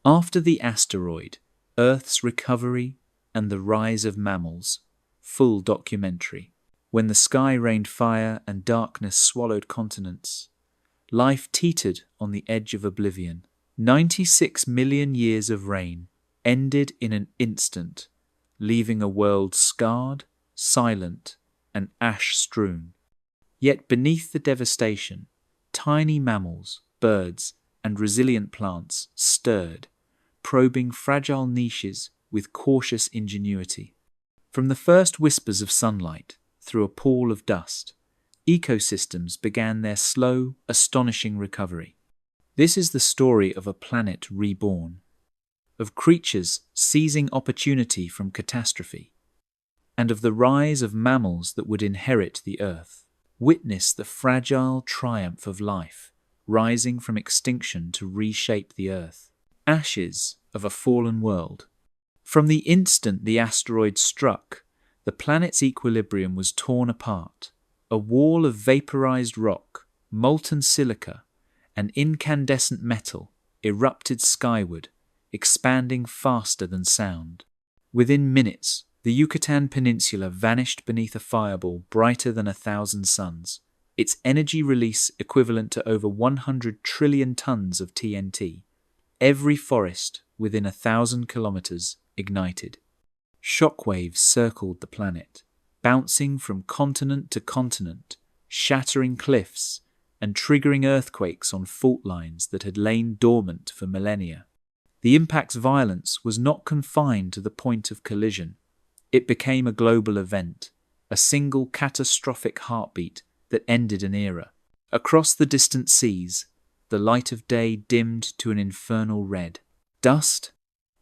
After the asteroid, Earth's recovery and the rise of mammals. Full documentary. When the sky rained fire and darkness swallowed continents, life teetered on the edge of oblivion. 96 million years of rain ended in an instant, leaving a world scarred, silent, and ash-strewn. Yet beneath the devastation, tiny mammals, birds, and resilient plants stirred, probing fragile niches with cautious ingenuity. From the first whispers of sunlight through a pall of dust, ecosystems began their slow, astonishing recovery. This is the story of a planet reborn, of creatures seizing opportunity from catastrophe, and of the rise of mammals that would inherit the Earth. Witness the fragile triumph of life, rising from extinction to reshape the Earth. Ashes of a fallen world. From the instant the asteroid struck, the planet's equilibrium was torn apart. A wall of vaporized rock, molten silica, and incandescent metal erupted skyward, expanding faster than sound. Within minutes, the Yucatan Peninsula vanished beneath a fireball brighter than 1,000 suns, its energy release equivalent to over 100 trillion tons of TNT. Every forest within 1,000 kilometers ignited. Shockwaves circled the planet, bouncing from continent to continent, shattering cliffs and triggering earthquakes on fault lines that had lain dormant for millennia. The impact's violence was not confined to the point of collision. It became a global event, a single catastrophic heartbeat that ended an era. Across the distant seas, the light of day dimmed to an infernal red. Dust,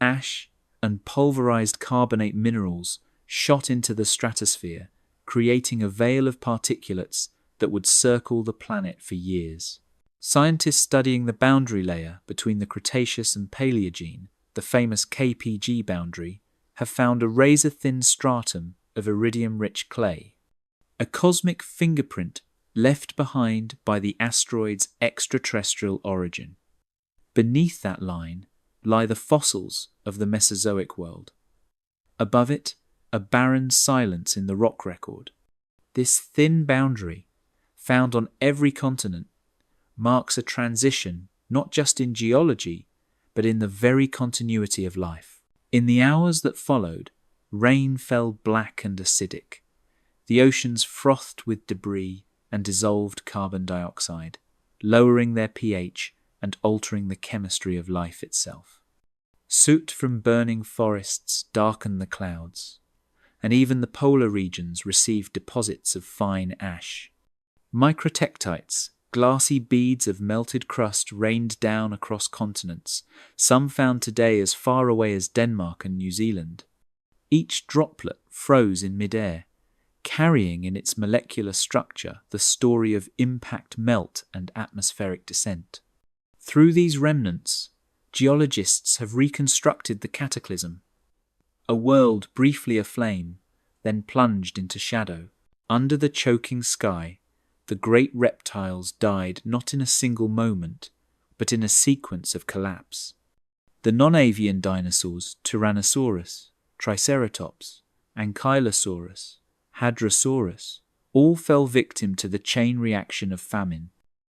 ash, and pulverized carbonate minerals shot into the stratosphere, creating a veil of particulates that would circle the planet for years. Scientists studying the boundary layer between the Cretaceous and Paleogene, the famous KPG boundary, have found a razor-thin stratum of iridium-rich clay, a cosmic fingerprint left behind by the asteroid's extraterrestrial origin. Beneath that line lie the fossils of the Mesozoic world. Above it, a barren silence in the rock record. This thin boundary, found on every continent, marks a transition not just in geology, but in the very continuity of life. In the hours that followed, rain fell black and acidic. The oceans frothed with debris and dissolved carbon dioxide, lowering their pH and altering the chemistry of life itself. Soot from burning forests darkened the clouds, and even the polar regions received deposits of fine ash. Microtectites, glassy beads of melted crust, rained down across continents, some found today as far away as Denmark and New Zealand. Each droplet froze in midair, carrying in its molecular structure the story of impact melt and atmospheric descent. Through these remnants, geologists have reconstructed the cataclysm. A world briefly aflame, then plunged into shadow. Under the choking sky, the great reptiles died not in a single moment, but in a sequence of collapse. The non-avian dinosaurs, Tyrannosaurus, Triceratops, Ankylosaurus, Hadrosaurus, all fell victim to the chain reaction of famine.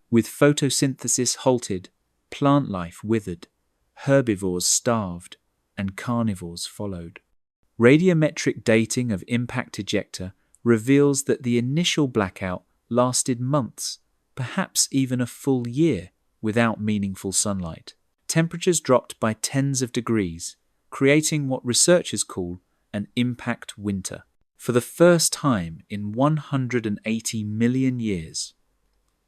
With photosynthesis halted, plant life withered, herbivores starved, and carnivores followed. Radiometric dating of impact ejecta reveals that the initial blackout lasted months, perhaps even a full year, without meaningful sunlight. Temperatures dropped by tens of degrees, creating what researchers call an impact winter. For the first time in 180 million years,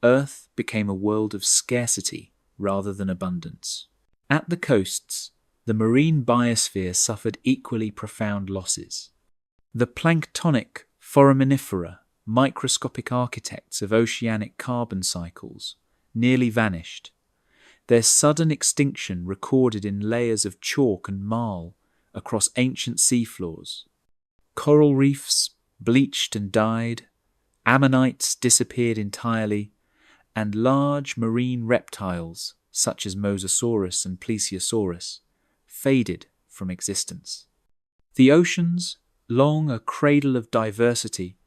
Earth became a world of scarcity rather than abundance. At the coasts, the marine biosphere suffered equally profound losses. The planktonic foraminifera, microscopic architects of oceanic carbon cycles, nearly vanished, their sudden extinction recorded in layers of chalk and marl across ancient seafloors. Coral reefs bleached and died, ammonites disappeared entirely, and large marine reptiles, such as Mosasaurus and Plesiosaurus, faded from existence. The oceans, long a cradle of diversity,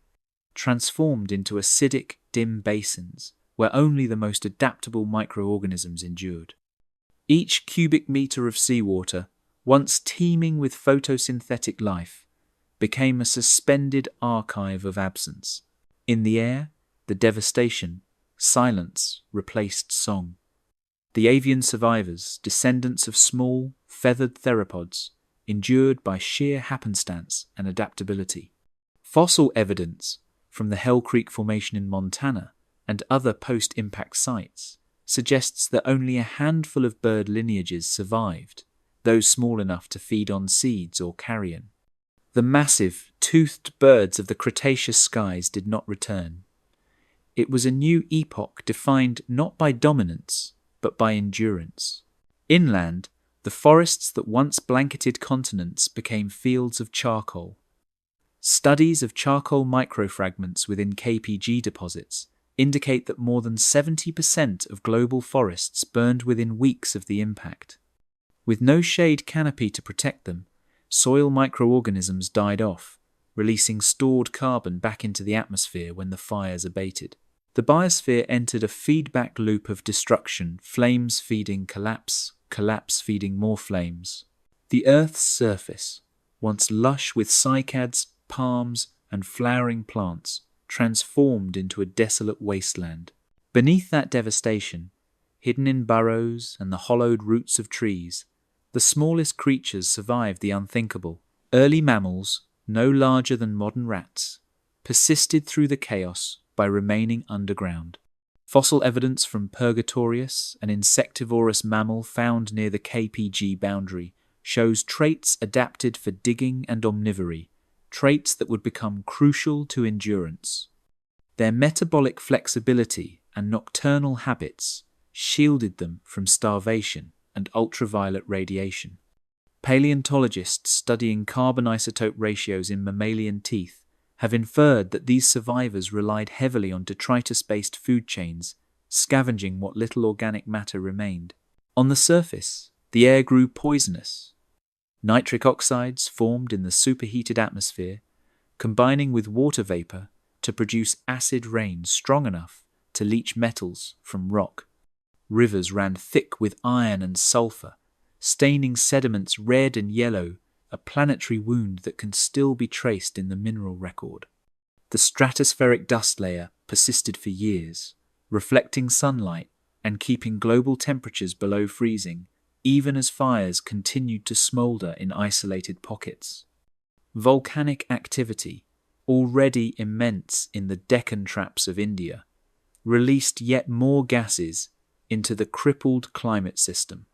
transformed into acidic, dim basins where only the most adaptable microorganisms endured. Each cubic meter of seawater, once teeming with photosynthetic life, became a suspended archive of absence. In the air, the devastation, silence replaced song. The avian survivors, descendants of small, feathered theropods, endured by sheer happenstance and adaptability. Fossil evidence from the Hell Creek Formation in Montana and other post-impact sites suggests that only a handful of bird lineages survived, those small enough to feed on seeds or carrion. The massive, toothed birds of the Cretaceous skies did not return. It was a new epoch defined not by dominance, but by endurance. Inland, the forests that once blanketed continents became fields of charcoal. Studies of charcoal microfragments within KPG deposits indicate that more than 70% of global forests burned within weeks of the impact. With no shade canopy to protect them, soil microorganisms died off, releasing stored carbon back into the atmosphere when the fires abated. The biosphere entered a feedback loop of destruction, flames feeding collapse, collapse feeding more flames. The Earth's surface, once lush with cycads, palms, and flowering plants, transformed into a desolate wasteland. Beneath that devastation, hidden in burrows and the hollowed roots of trees, the smallest creatures survived the unthinkable. Early mammals, no larger than modern rats, persisted through the chaos by remaining underground. Fossil evidence from Purgatorius, an insectivorous mammal found near the KPG boundary, shows traits adapted for digging and omnivory, traits that would become crucial to endurance. Their metabolic flexibility and nocturnal habits shielded them from starvation and ultraviolet radiation. Paleontologists studying carbon isotope ratios in mammalian teeth have inferred that these survivors relied heavily on detritus-based food chains, scavenging what little organic matter remained. On the surface, the air grew poisonous. Nitric oxides formed in the superheated atmosphere, combining with water vapor to produce acid rain strong enough to leach metals from rock. Rivers ran thick with iron and sulfur, staining sediments red and yellow, a planetary wound that can still be traced in the mineral record. The stratospheric dust layer persisted for years, reflecting sunlight and keeping global temperatures below freezing, even as fires continued to smolder in isolated pockets. Volcanic activity, already immense in the Deccan Traps of India, released yet more gases into the crippled climate system.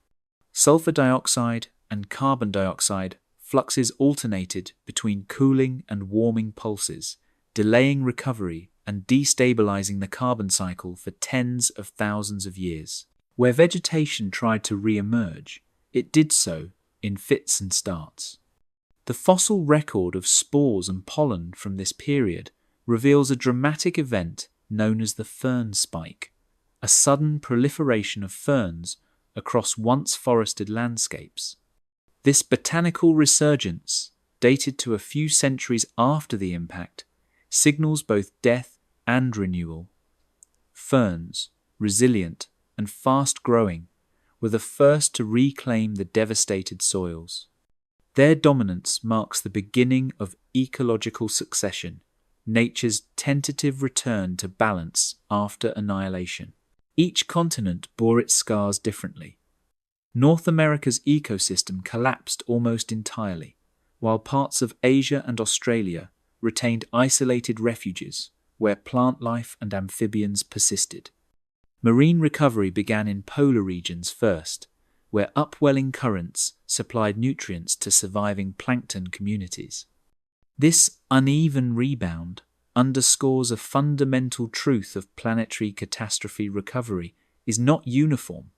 Sulfur dioxide and carbon dioxide fluxes alternated between cooling and warming pulses, delaying recovery and destabilizing the carbon cycle for tens of thousands of years. Where vegetation tried to re-emerge, it did so in fits and starts. The fossil record of spores and pollen from this period reveals a dramatic event known as the fern spike, a sudden proliferation of ferns across once forested landscapes. This botanical resurgence, dated to a few centuries after the impact, signals both death and renewal. Ferns, resilient and fast-growing, were the first to reclaim the devastated soils. Their dominance marks the beginning of ecological succession, nature's tentative return to balance after annihilation. Each continent bore its scars differently. North America's ecosystem collapsed almost entirely, while parts of Asia and Australia retained isolated refuges where plant life and amphibians persisted. Marine recovery began in polar regions first, where upwelling currents supplied nutrients to surviving plankton communities. This uneven rebound underscores a fundamental truth of planetary catastrophe recovery is not uniform,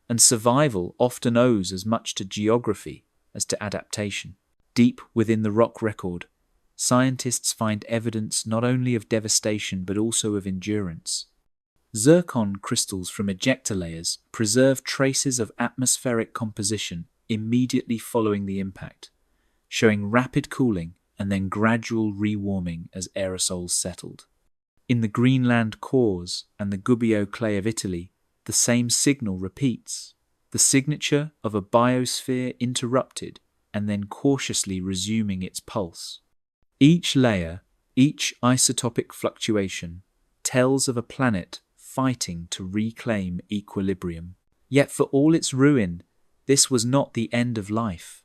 and survival often owes as much to geography as to adaptation. Deep within the rock record, scientists find evidence not only of devastation but also of endurance. Zircon crystals from ejecta layers preserve traces of atmospheric composition immediately following the impact, showing rapid cooling and then gradual rewarming as aerosols settled. In the Greenland cores and the Gubbio clay of Italy, the same signal repeats, the signature of a biosphere interrupted and then cautiously resuming its pulse. Each layer, each isotopic fluctuation, tells of a planet fighting to reclaim equilibrium. Yet for all its ruin, this was not the end of life,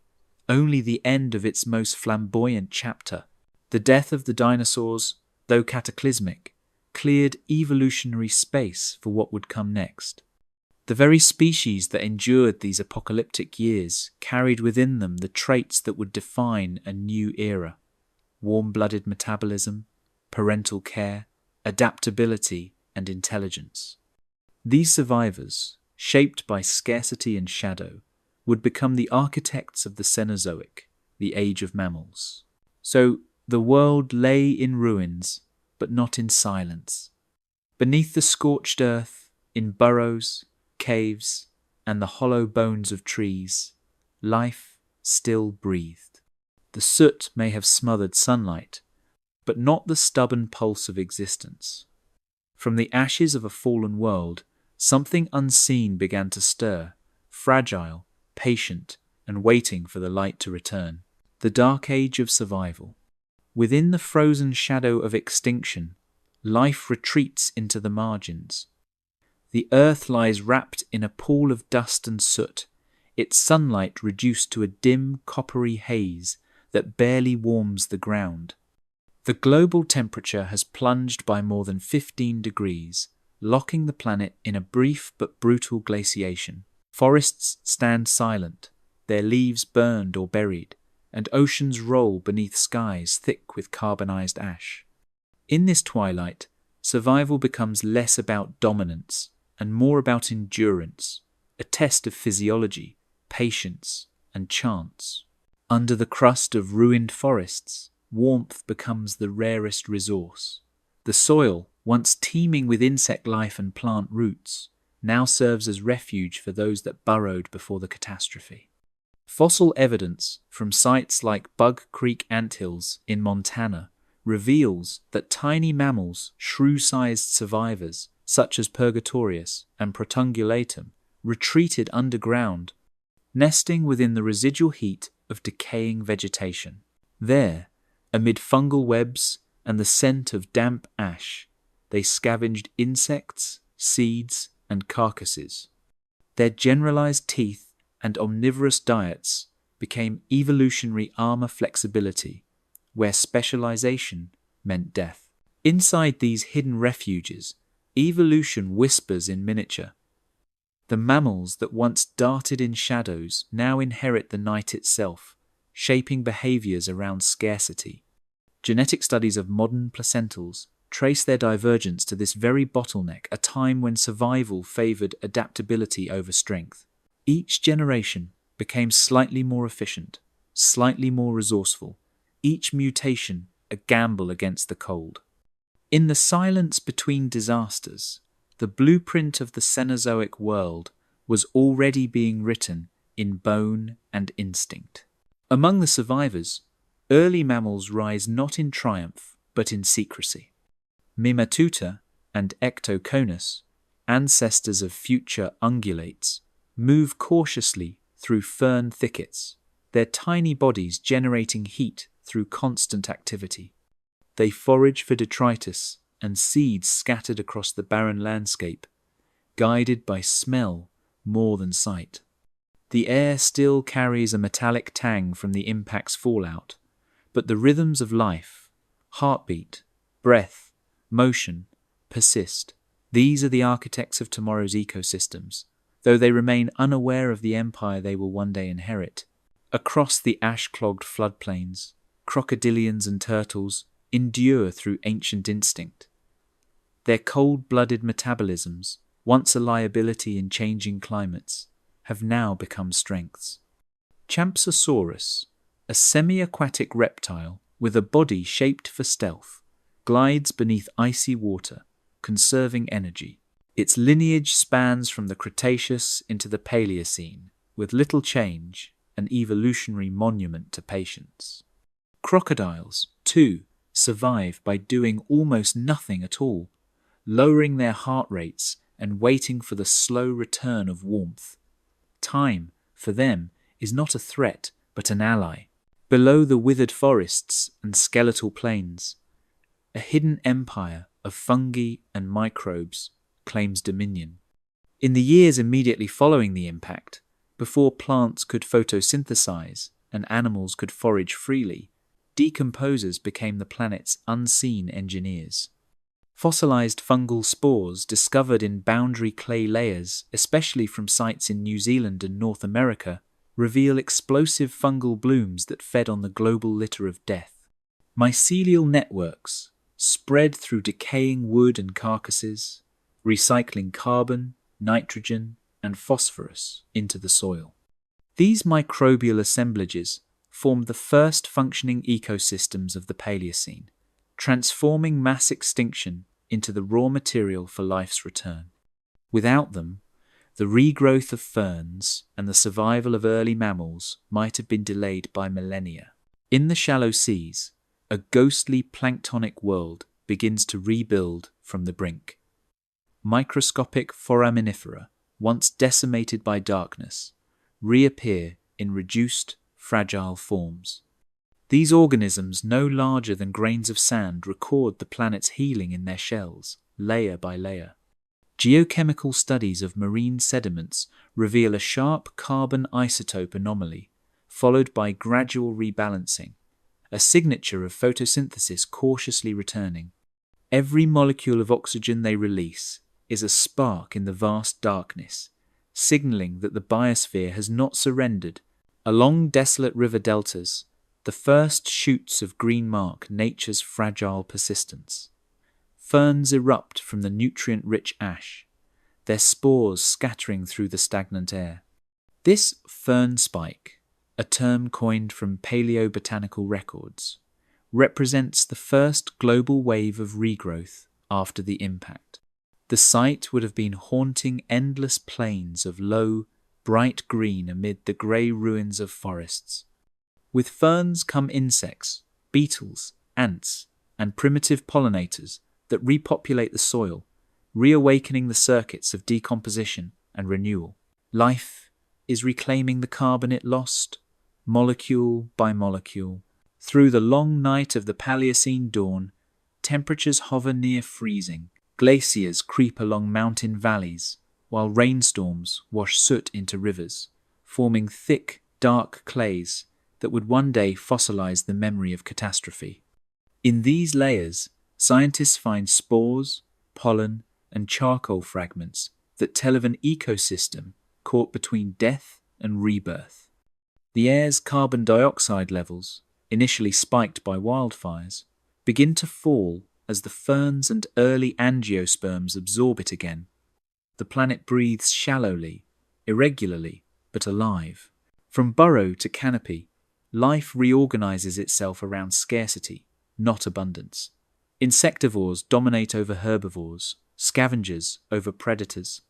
only the end of its most flamboyant chapter. The death of the dinosaurs, though cataclysmic, cleared evolutionary space for what would come next. The very species that endured these apocalyptic years carried within them the traits that would define a new era: warm-blooded metabolism, parental care, adaptability, and intelligence. These survivors, shaped by scarcity and shadow, would become the architects of the Cenozoic, the age of mammals. So the world lay in ruins, but not in silence. Beneath the scorched earth, in burrows, caves, and the hollow bones of trees, life still breathed. The soot may have smothered sunlight, but not the stubborn pulse of existence. From the ashes of a fallen world, something unseen began to stir, fragile, patient, and waiting for the light to return. The dark age of survival. Within the frozen shadow of extinction, life retreats into the margins. The earth lies wrapped in a pool of dust and soot, its sunlight reduced to a dim, coppery haze that barely warms the ground. The global temperature has plunged by more than 15 degrees, locking the planet in a brief but brutal glaciation. Forests stand silent, their leaves burned or buried, and oceans roll beneath skies thick with carbonized ash. In this twilight, survival becomes less about dominance and more about endurance, a test of physiology, patience, and chance. Under the crust of ruined forests, warmth becomes the rarest resource. The soil, once teeming with insect life and plant roots, now serves as refuge for those that burrowed before the catastrophe. Fossil evidence from sites like Bug Creek Anthills in Montana reveals that tiny mammals, shrew-sized survivors such as Purgatorius and Protungulatum, retreated underground, nesting within the residual heat of decaying vegetation. There, amid fungal webs and the scent of damp ash, they scavenged insects, seeds, and carcasses. Their generalized teeth and omnivorous diets became evolutionary armor flexibility, where specialization meant death. Inside these hidden refuges, evolution whispers in miniature. The mammals that once darted in shadows now inherit the night itself, shaping behaviors around scarcity. Genetic studies of modern placentals trace their divergence to this very bottleneck, a time when survival favored adaptability over strength. Each generation became slightly more efficient, slightly more resourceful, each mutation a gamble against the cold. In the silence between disasters, the blueprint of the Cenozoic world was already being written in bone and instinct. Among the survivors, early mammals rise not in triumph, but in secrecy. Mimatuta and Ectoconus, ancestors of future ungulates, move cautiously through fern thickets, their tiny bodies generating heat through constant activity. They forage for detritus and seeds scattered across the barren landscape, guided by smell more than sight. The air still carries a metallic tang from the impact's fallout, but the rhythms of life, heartbeat, breath, motion, persist. These are the architects of tomorrow's ecosystems, though they remain unaware of the empire they will one day inherit. Across the ash-clogged floodplains, crocodilians and turtles endure through ancient instinct. Their cold-blooded metabolisms, once a liability in changing climates, have now become strengths. Champsosaurus, a semi-aquatic reptile with a body shaped for stealth, glides beneath icy water, conserving energy. Its lineage spans from the Cretaceous into the Paleocene, with little change, an evolutionary monument to patience. Crocodiles, too, survive by doing almost nothing at all, lowering their heart rates and waiting for the slow return of warmth. Time, for them, is not a threat but an ally. Below the withered forests and skeletal plains, a hidden empire of fungi and microbes claims dominion. In the years immediately following the impact, before plants could photosynthesize and animals could forage freely, decomposers became the planet's unseen engineers. Fossilized fungal spores discovered in boundary clay layers, especially from sites in New Zealand and North America, reveal explosive fungal blooms that fed on the global litter of death. Mycelial networks spread through decaying wood and carcasses, recycling carbon, nitrogen, and phosphorus into the soil. These microbial assemblages formed the first functioning ecosystems of the Paleocene, transforming mass extinction into the raw material for life's return. Without them, the regrowth of ferns and the survival of early mammals might have been delayed by millennia. In the shallow seas, a ghostly planktonic world begins to rebuild from the brink. Microscopic foraminifera, once decimated by darkness, reappear in reduced, fragile forms. These organisms, no larger than grains of sand, record the planet's healing in their shells, layer by layer. Geochemical studies of marine sediments reveal a sharp carbon isotope anomaly, followed by gradual rebalancing, a signature of photosynthesis cautiously returning. Every molecule of oxygen they release is a spark in the vast darkness, signaling that the biosphere has not surrendered. Along desolate river deltas, the first shoots of green mark nature's fragile persistence. Ferns erupt from the nutrient-rich ash, their spores scattering through the stagnant air. This fern spike, a term coined from paleobotanical records, represents the first global wave of regrowth after the impact. The site would have been haunting endless plains of low, bright green amid the grey ruins of forests. With ferns come insects, beetles, ants, and primitive pollinators that repopulate the soil, reawakening the circuits of decomposition and renewal. Life is reclaiming the carbon it lost, molecule by molecule. Through the long night of the Paleocene dawn, temperatures hover near freezing. Glaciers creep along mountain valleys, while rainstorms wash soot into rivers, forming thick, dark clays that would one day fossilize the memory of catastrophe. In these layers, scientists find spores, pollen, and charcoal fragments that tell of an ecosystem caught between death and rebirth. The air's carbon dioxide levels, initially spiked by wildfires, begin to fall as the ferns and early angiosperms absorb it again. The planet breathes shallowly, irregularly, but alive. From burrow to canopy, life reorganizes itself around scarcity, not abundance. Insectivores dominate over herbivores, scavengers over predators.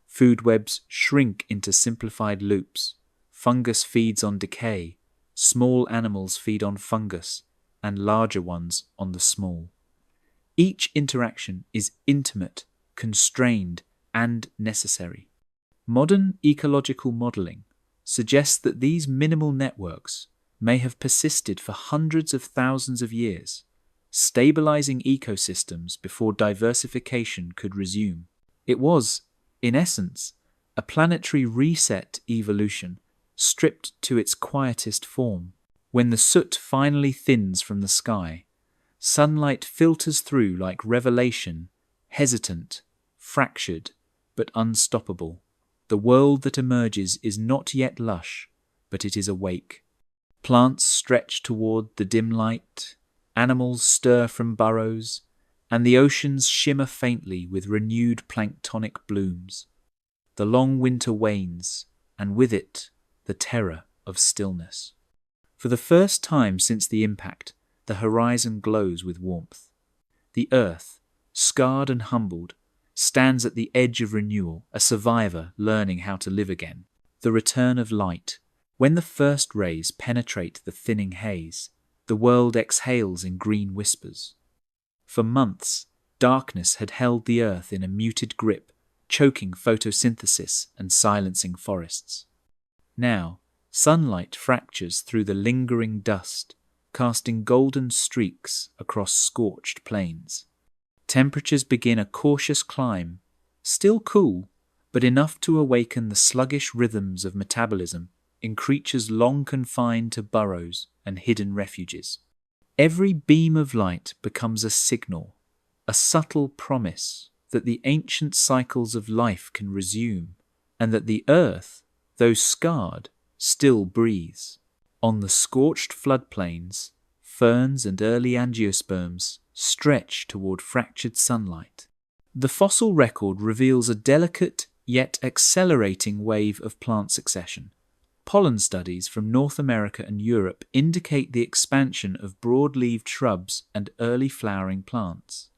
Food webs shrink into simplified loops. Fungus feeds on decay, small animals feed on fungus, and larger ones on the small. Each interaction is intimate, constrained, and necessary. Modern ecological modelling suggests that these minimal networks may have persisted for hundreds of thousands of years, stabilizing ecosystems before diversification could resume. It was, in essence, a planetary reset evolution stripped to its quietest form. When the soot finally thins from the sky, sunlight filters through like revelation, hesitant, fractured, but unstoppable. The world that emerges is not yet lush, but it is awake. Plants stretch toward the dim light, animals stir from burrows, and the oceans shimmer faintly with renewed planktonic blooms. The long winter wanes, and with it, the terror of stillness. For the first time since the impact, the horizon glows with warmth. The earth, scarred and humbled, stands at the edge of renewal, a survivor learning how to live again. The return of light. When the first rays penetrate the thinning haze, the world exhales in green whispers. For months, darkness had held the earth in a muted grip, choking photosynthesis and silencing forests. Now, sunlight fractures through the lingering dust, casting golden streaks across scorched plains. Temperatures begin a cautious climb, still cool, but enough to awaken the sluggish rhythms of metabolism in creatures long confined to burrows and hidden refuges. Every beam of light becomes a signal, a subtle promise that the ancient cycles of life can resume, and that the earth, though scarred, still breathes. On the scorched floodplains, ferns and early angiosperms stretch toward fractured sunlight. The fossil record reveals a delicate yet accelerating wave of plant succession. Pollen studies from North America and Europe indicate the expansion of broad-leaved shrubs and early flowering plants,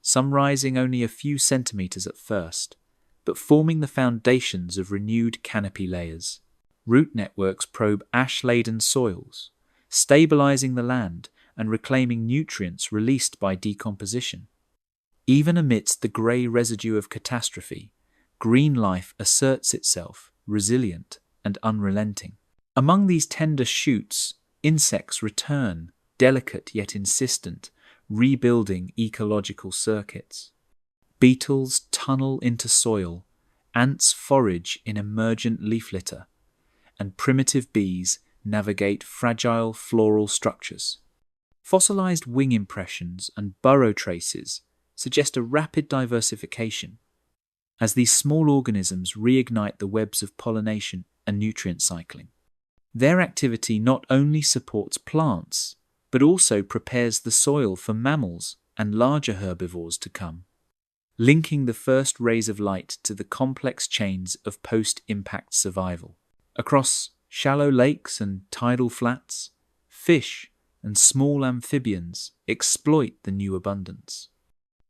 some rising only a few centimeters at first, but forming the foundations of renewed canopy layers. Root networks probe ash-laden soils, stabilizing the land and reclaiming nutrients released by decomposition. Even amidst the grey residue of catastrophe, green life asserts itself, resilient and unrelenting. Among these tender shoots, insects return, delicate yet insistent, rebuilding ecological circuits. Beetles tunnel into soil, ants forage in emergent leaf litter, and primitive bees navigate fragile floral structures. Fossilized wing impressions and burrow traces suggest a rapid diversification, as these small organisms reignite the webs of pollination and nutrient cycling. Their activity not only supports plants, but also prepares the soil for mammals and larger herbivores to come, linking the first rays of light to the complex chains of post-impact survival. Across shallow lakes and tidal flats, fish and small amphibians exploit the new abundance.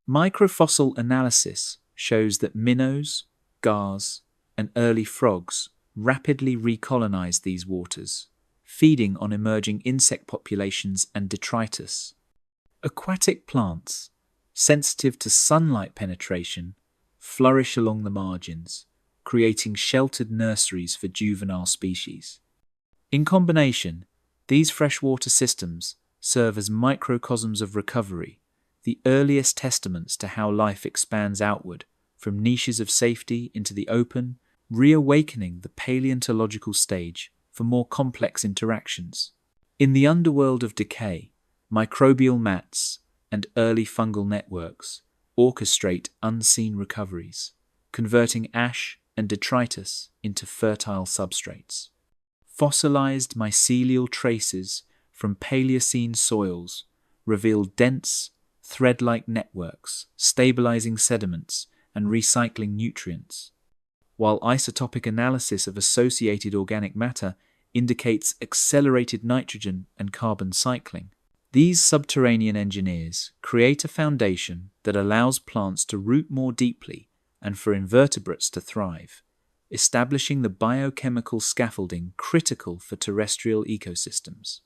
Microfossil analysis shows that minnows, gars, and early frogs rapidly recolonize these waters, feeding on emerging insect populations and detritus. Aquatic plants, sensitive to sunlight penetration, flourish along the margins, creating sheltered nurseries for juvenile species. In combination, these freshwater systems serve as microcosms of recovery, the earliest testaments to how life expands outward from niches of safety into the open, reawakening the paleontological stage for more complex interactions. In the underworld of decay, microbial mats and early fungal networks orchestrate unseen recoveries, converting ash and detritus into fertile substrates. Fossilized mycelial traces from Paleocene soils reveal dense, thread-like networks, stabilizing sediments and recycling nutrients, while isotopic analysis of associated organic matter indicates accelerated nitrogen and carbon cycling. These subterranean engineers create a foundation that allows plants to root more deeply and for invertebrates to thrive, establishing the biochemical scaffolding critical for terrestrial ecosystems.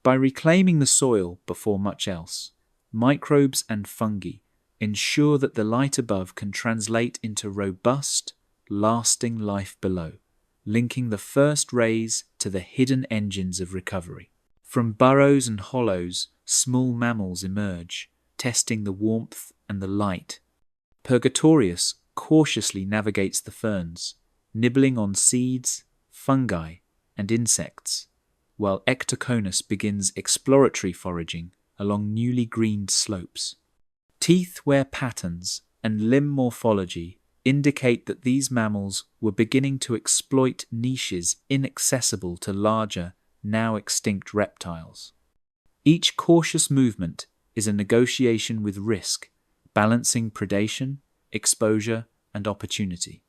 By reclaiming the soil before much else, microbes and fungi ensure that the light above can translate into robust, lasting life below, linking the first rays to the hidden engines of recovery. From burrows and hollows, small mammals emerge, testing the warmth and the light. Purgatorius cautiously navigates the ferns, nibbling on seeds, fungi, and insects, while Ectoconus begins exploratory foraging along newly greened slopes. Teeth wear patterns and limb morphology indicate that these mammals were beginning to exploit niches inaccessible to larger, now extinct reptiles. Each cautious movement is a negotiation with risk, balancing predation, exposure, and opportunity.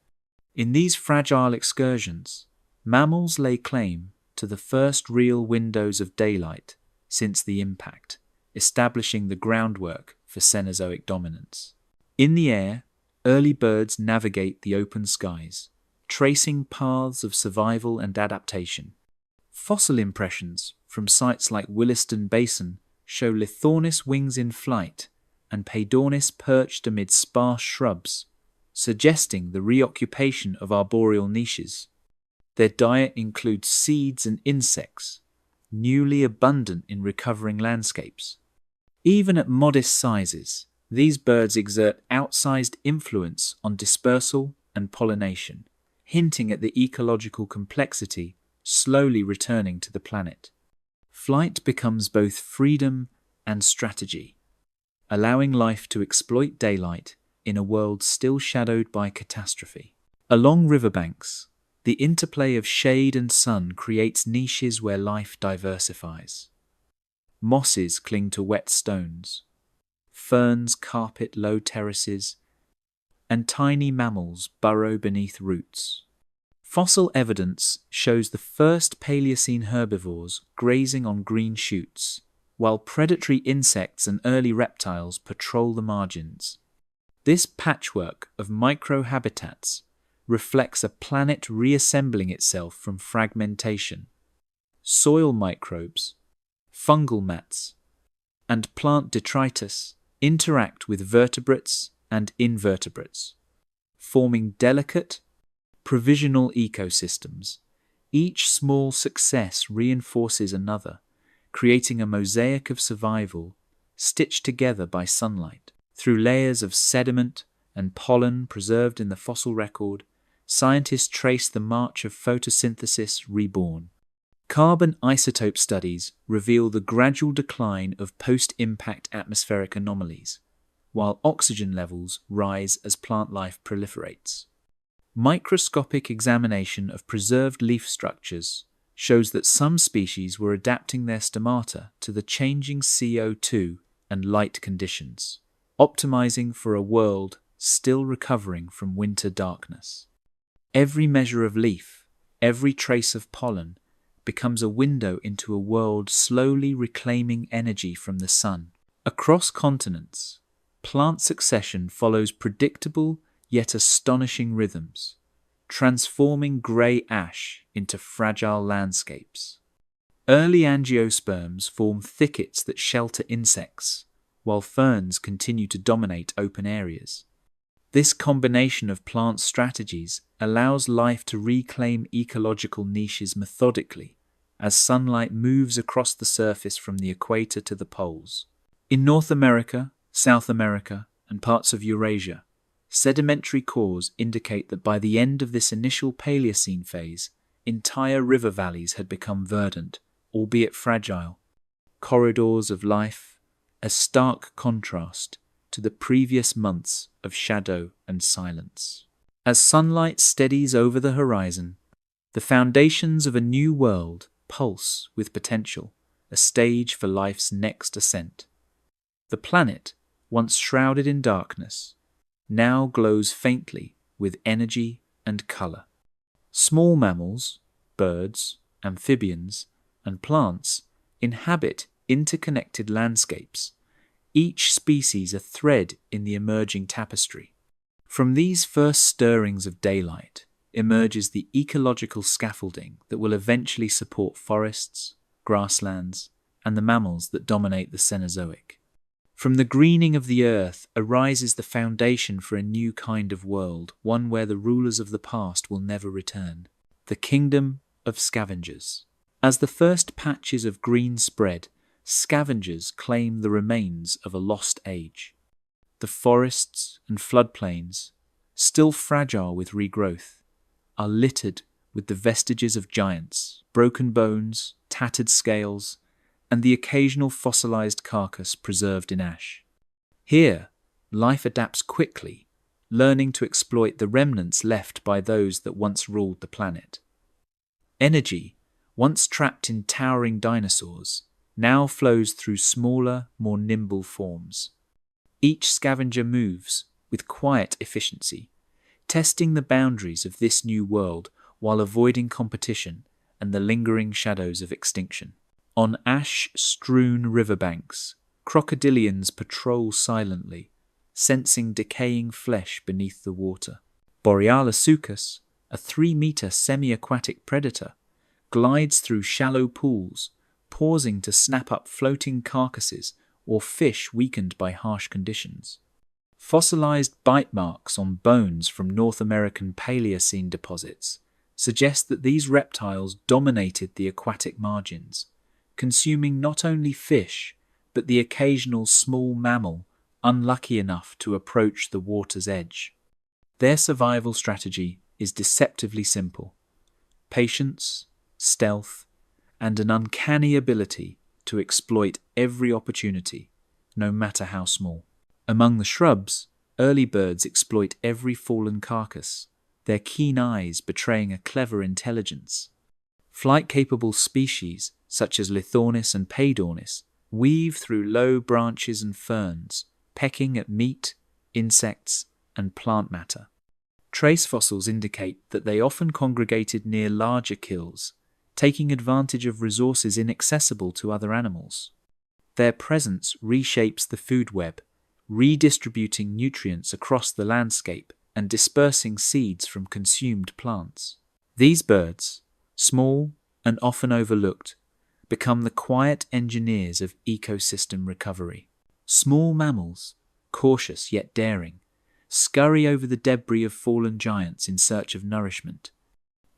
In these fragile excursions, mammals lay claim to the first real windows of daylight since the impact, establishing the groundwork for Cenozoic dominance. In the air, early birds navigate the open skies, tracing paths of survival and adaptation. Fossil impressions from sites like Williston Basin show Lithornis wings in flight and Paedornis perched amid sparse shrubs, suggesting the reoccupation of arboreal niches. Their diet includes seeds and insects, newly abundant in recovering landscapes. Even at modest sizes, these birds exert outsized influence on dispersal and pollination, hinting at the ecological complexity slowly returning to the planet. Flight becomes both freedom and strategy, allowing life to exploit daylight in a world still shadowed by catastrophe. Along riverbanks, the interplay of shade and sun creates niches where life diversifies. Mosses cling to wet stones, ferns carpet low terraces, and tiny mammals burrow beneath roots. Fossil evidence shows the first Paleocene herbivores grazing on green shoots, while predatory insects and early reptiles patrol the margins. This patchwork of microhabitats reflects a planet reassembling itself from fragmentation. Soil microbes, fungal mats, and plant detritus interact with vertebrates and invertebrates, forming delicate, provisional ecosystems. Each small success reinforces another, creating a mosaic of survival stitched together by sunlight. Through layers of sediment and pollen preserved in the fossil record, scientists trace the march of photosynthesis reborn. Carbon isotope studies reveal the gradual decline of post-impact atmospheric anomalies, while oxygen levels rise as plant life proliferates. Microscopic examination of preserved leaf structures shows that some species were adapting their stomata to the changing CO2 and light conditions, optimizing for a world still recovering from winter darkness. Every measure of leaf, every trace of pollen, becomes a window into a world slowly reclaiming energy from the sun. Across continents, plant succession follows predictable yet astonishing rhythms, transforming grey ash into fragile landscapes. Early angiosperms form thickets that shelter insects, while ferns continue to dominate open areas. This combination of plant strategies allows life to reclaim ecological niches methodically as sunlight moves across the surface from the equator to the poles. In North America, South America, and parts of Eurasia, sedimentary cores indicate that by the end of this initial Paleocene phase, entire river valleys had become verdant, albeit fragile, corridors of life, a stark contrast to the previous months of shadow and silence. As sunlight steadies over the horizon, the foundations of a new world pulse with potential, a stage for life's next ascent. The planet, once shrouded in darkness, now glows faintly with energy and colour. Small mammals, birds, amphibians, and plants inhabit interconnected landscapes, each species a thread in the emerging tapestry. From these first stirrings of daylight emerges the ecological scaffolding that will eventually support forests, grasslands, and the mammals that dominate the Cenozoic. From the greening of the earth arises the foundation for a new kind of world, one where the rulers of the past will never return. The kingdom of scavengers. As the first patches of green spread, scavengers claim the remains of a lost age. The forests and floodplains, still fragile with regrowth, are littered with the vestiges of giants, broken bones, tattered scales, and the occasional fossilized carcass preserved in ash. Here, life adapts quickly, learning to exploit the remnants left by those that once ruled the planet. Energy, once trapped in towering dinosaurs, now flows through smaller, more nimble forms. Each scavenger moves with quiet efficiency, testing the boundaries of this new world while avoiding competition and the lingering shadows of extinction. On ash-strewn riverbanks, crocodilians patrol silently, sensing decaying flesh beneath the water. Borealis sucus, a 3-meter semi-aquatic predator, glides through shallow pools, pausing to snap up floating carcasses or fish weakened by harsh conditions. Fossilized bite marks on bones from North American Paleocene deposits suggest that these reptiles dominated the aquatic margins, consuming not only fish, but the occasional small mammal unlucky enough to approach the water's edge. Their survival strategy is deceptively simple: patience, stealth, and an uncanny ability to exploit every opportunity, no matter how small. Among the shrubs, early birds exploit every fallen carcass, their keen eyes betraying a clever intelligence. Flight-capable species, such as Lithornis and Paedornis, weave through low branches and ferns, pecking at meat, insects, and plant matter. Trace fossils indicate that they often congregated near larger kills, taking advantage of resources inaccessible to other animals. Their presence reshapes the food web, redistributing nutrients across the landscape and dispersing seeds from consumed plants. These birds, small and often overlooked, become the quiet engineers of ecosystem recovery. Small mammals, cautious yet daring, scurry over the debris of fallen giants in search of nourishment.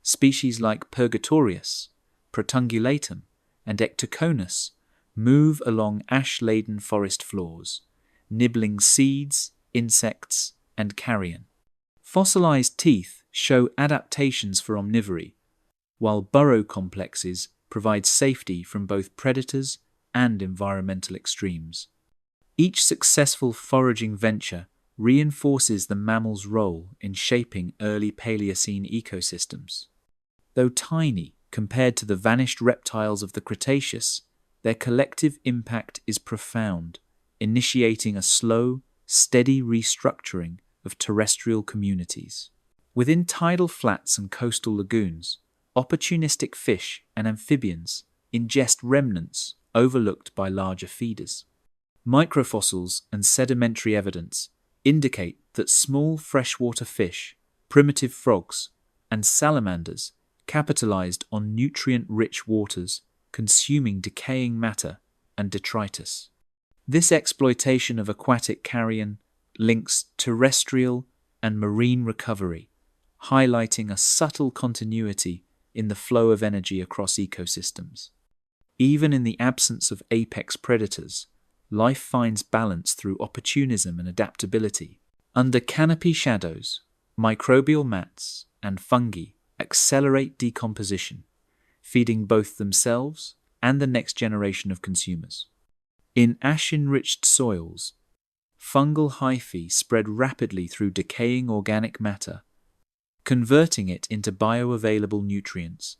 Species like Purgatorius, Protungulatum, and Ectoconus move along ash-laden forest floors, nibbling seeds, insects, and carrion. Fossilized teeth show adaptations for omnivory, while burrow complexes provide safety from both predators and environmental extremes. Each successful foraging venture reinforces the mammal's role in shaping early Paleocene ecosystems. Though tiny compared to the vanished reptiles of the Cretaceous, their collective impact is profound, initiating a slow, steady restructuring of terrestrial communities. Within tidal flats and coastal lagoons, opportunistic fish and amphibians ingest remnants overlooked by larger feeders. Microfossils and sedimentary evidence indicate that small freshwater fish, primitive frogs, and salamanders capitalized on nutrient-rich waters, consuming decaying matter and detritus. This exploitation of aquatic carrion links terrestrial and marine recovery, highlighting a subtle continuity in the flow of energy across ecosystems. Even in the absence of apex predators, life finds balance through opportunism and adaptability. Under canopy shadows, microbial mats and fungi accelerate decomposition, feeding both themselves and the next generation of consumers. In ash-enriched soils, fungal hyphae spread rapidly through decaying organic matter, converting it into bioavailable nutrients.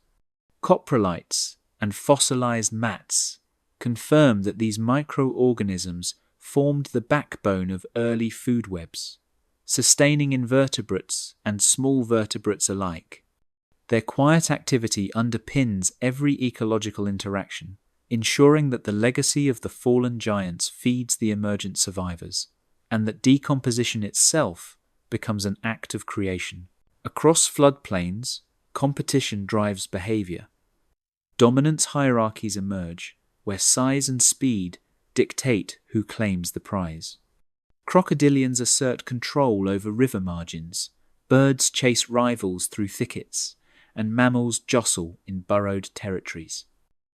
Coprolites and fossilized mats confirm that these microorganisms formed the backbone of early food webs, sustaining invertebrates and small vertebrates alike. Their quiet activity underpins every ecological interaction, ensuring that the legacy of the fallen giants feeds the emergent survivors, and that decomposition itself becomes an act of creation. Across floodplains, competition drives behavior. Dominance hierarchies emerge, where size and speed dictate who claims the prize. Crocodilians assert control over river margins, birds chase rivals through thickets, and mammals jostle in burrowed territories.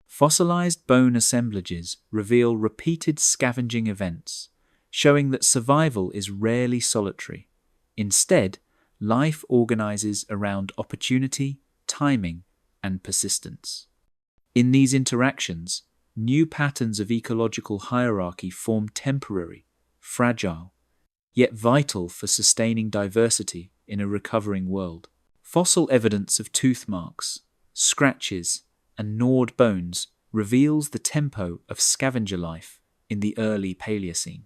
Fossilized bone assemblages reveal repeated scavenging events, showing that survival is rarely solitary. Instead, life organizes around opportunity, timing, and persistence. In these interactions, new patterns of ecological hierarchy form temporary, fragile, yet vital for sustaining diversity in a recovering world. Fossil evidence of tooth marks, scratches, and gnawed bones reveals the tempo of scavenger life in the early Paleocene.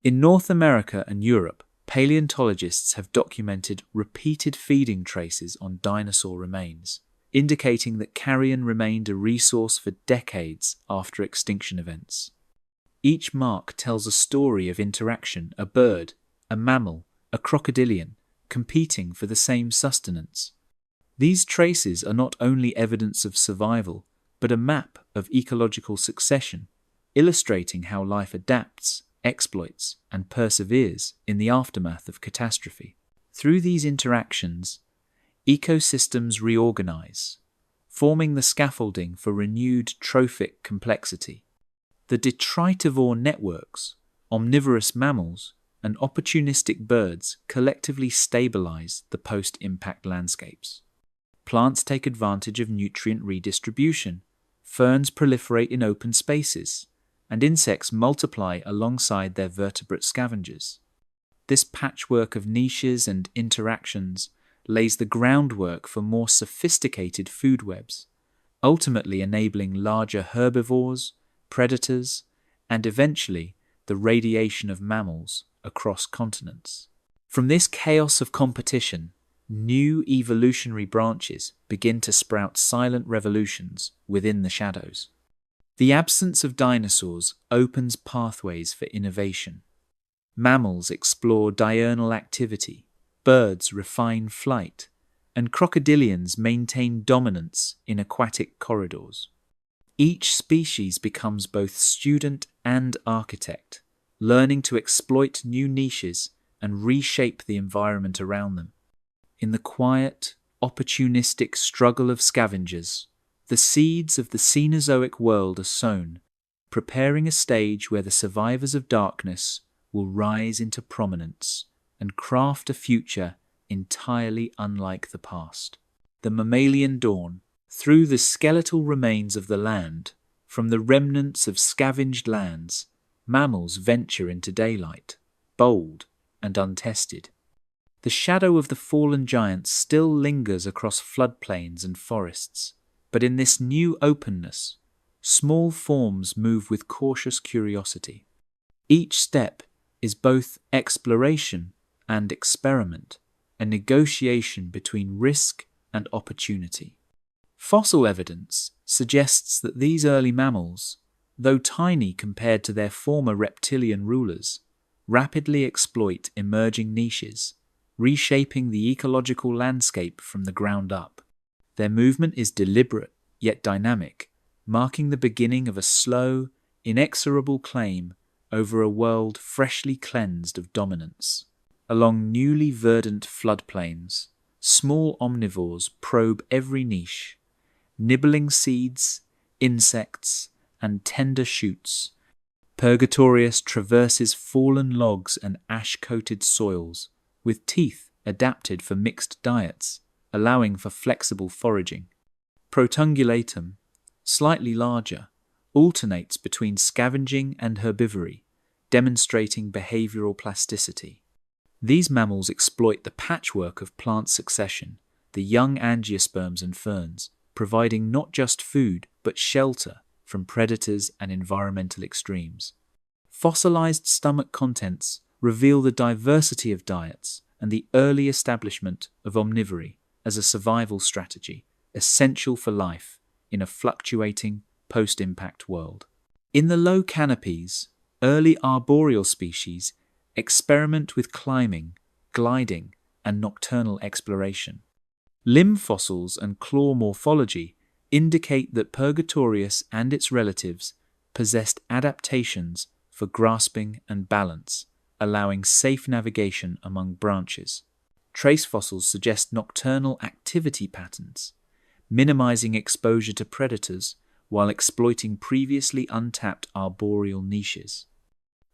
In North America and Europe, paleontologists have documented repeated feeding traces on dinosaur remains, indicating that carrion remained a resource for decades after extinction events. Each mark tells a story of interaction: a bird, a mammal, a crocodilian, competing for the same sustenance. These traces are not only evidence of survival, but a map of ecological succession, illustrating how life adapts, exploits, and perseveres in the aftermath of catastrophe. Through these interactions, ecosystems reorganize, forming the scaffolding for renewed trophic complexity. The detritivore networks, omnivorous mammals, and opportunistic birds collectively stabilize the post-impact landscapes. Plants take advantage of nutrient redistribution, ferns proliferate in open spaces, and insects multiply alongside their vertebrate scavengers. This patchwork of niches and interactions lays the groundwork for more sophisticated food webs, ultimately enabling larger herbivores, predators, and eventually the radiation of mammals across continents. From this chaos of competition, new evolutionary branches begin to sprout silent revolutions within the shadows. The absence of dinosaurs opens pathways for innovation. Mammals explore diurnal activity, birds refine flight, and crocodilians maintain dominance in aquatic corridors. Each species becomes both student and architect, learning to exploit new niches and reshape the environment around them. In the quiet, opportunistic struggle of scavengers, the seeds of the Cenozoic world are sown, preparing a stage where the survivors of darkness will rise into prominence and craft a future entirely unlike the past. The mammalian dawn, through the skeletal remains of the land, from the remnants of scavenged lands, mammals venture into daylight, bold and untested. The shadow of the fallen giants still lingers across floodplains and forests, but in this new openness, small forms move with cautious curiosity. Each step is both exploration and experiment, a negotiation between risk and opportunity. Fossil evidence suggests that these early mammals, though tiny compared to their former reptilian rulers, rapidly exploit emerging niches, reshaping the ecological landscape from the ground up. Their movement is deliberate yet dynamic, marking the beginning of a slow, inexorable claim over a world freshly cleansed of dominance. Along newly verdant floodplains, small omnivores probe every niche, nibbling seeds, insects, and tender shoots. Purgatorius traverses fallen logs and ash-coated soils, with teeth adapted for mixed diets, allowing for flexible foraging. Protungulatum, slightly larger, alternates between scavenging and herbivory, demonstrating behavioral plasticity. These mammals exploit the patchwork of plant succession, the young angiosperms and ferns, providing not just food but shelter from predators and environmental extremes. Fossilized stomach contents reveal the diversity of diets and the early establishment of omnivory as a survival strategy, essential for life in a fluctuating post-impact world. In the low canopies, early arboreal species experiment with climbing, gliding, and nocturnal exploration. Limb fossils and claw morphology indicate that Purgatorius and its relatives possessed adaptations for grasping and balance, allowing safe navigation among branches. Trace fossils suggest nocturnal activity patterns, minimizing exposure to predators while exploiting previously untapped arboreal niches.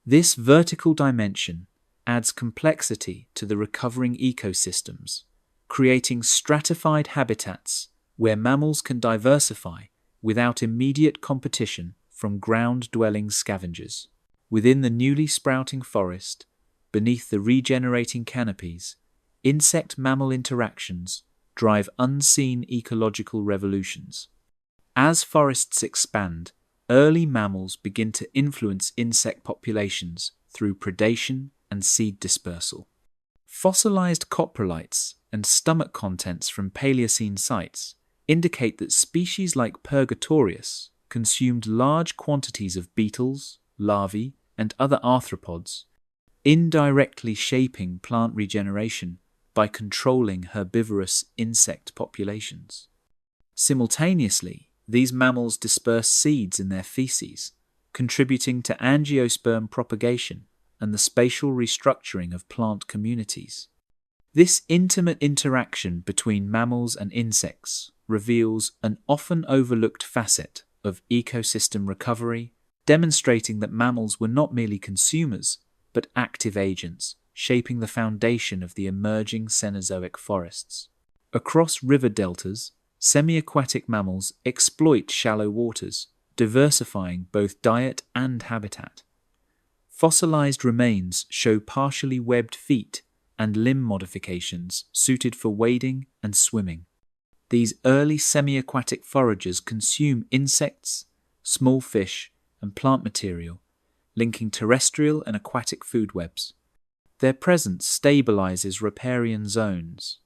This vertical dimension adds complexity to the recovering ecosystems, creating stratified habitats where mammals can diversify without immediate competition from ground-dwelling scavengers. Within the newly sprouting forest, beneath the regenerating canopies, insect-mammal interactions drive unseen ecological revolutions. As forests expand, early mammals begin to influence insect populations through predation and seed dispersal. Fossilized coprolites and stomach contents from Paleocene sites indicate that species like Purgatorius consumed large quantities of beetles, larvae, and other arthropods, indirectly shaping plant regeneration by controlling herbivorous insect populations. Simultaneously, these mammals disperse seeds in their feces, contributing to angiosperm propagation and the spatial restructuring of plant communities. This intimate interaction between mammals and insects reveals an often overlooked facet of ecosystem recovery, demonstrating that mammals were not merely consumers, but active agents, shaping the foundation of the emerging Cenozoic forests. Across river deltas, semi-aquatic mammals exploit shallow waters, diversifying both diet and habitat. Fossilized remains show partially webbed feet and limb modifications suited for wading and swimming. These early semi-aquatic foragers consume insects, small fish, and plant material, linking terrestrial and aquatic food webs. Their presence stabilizes riparian zones,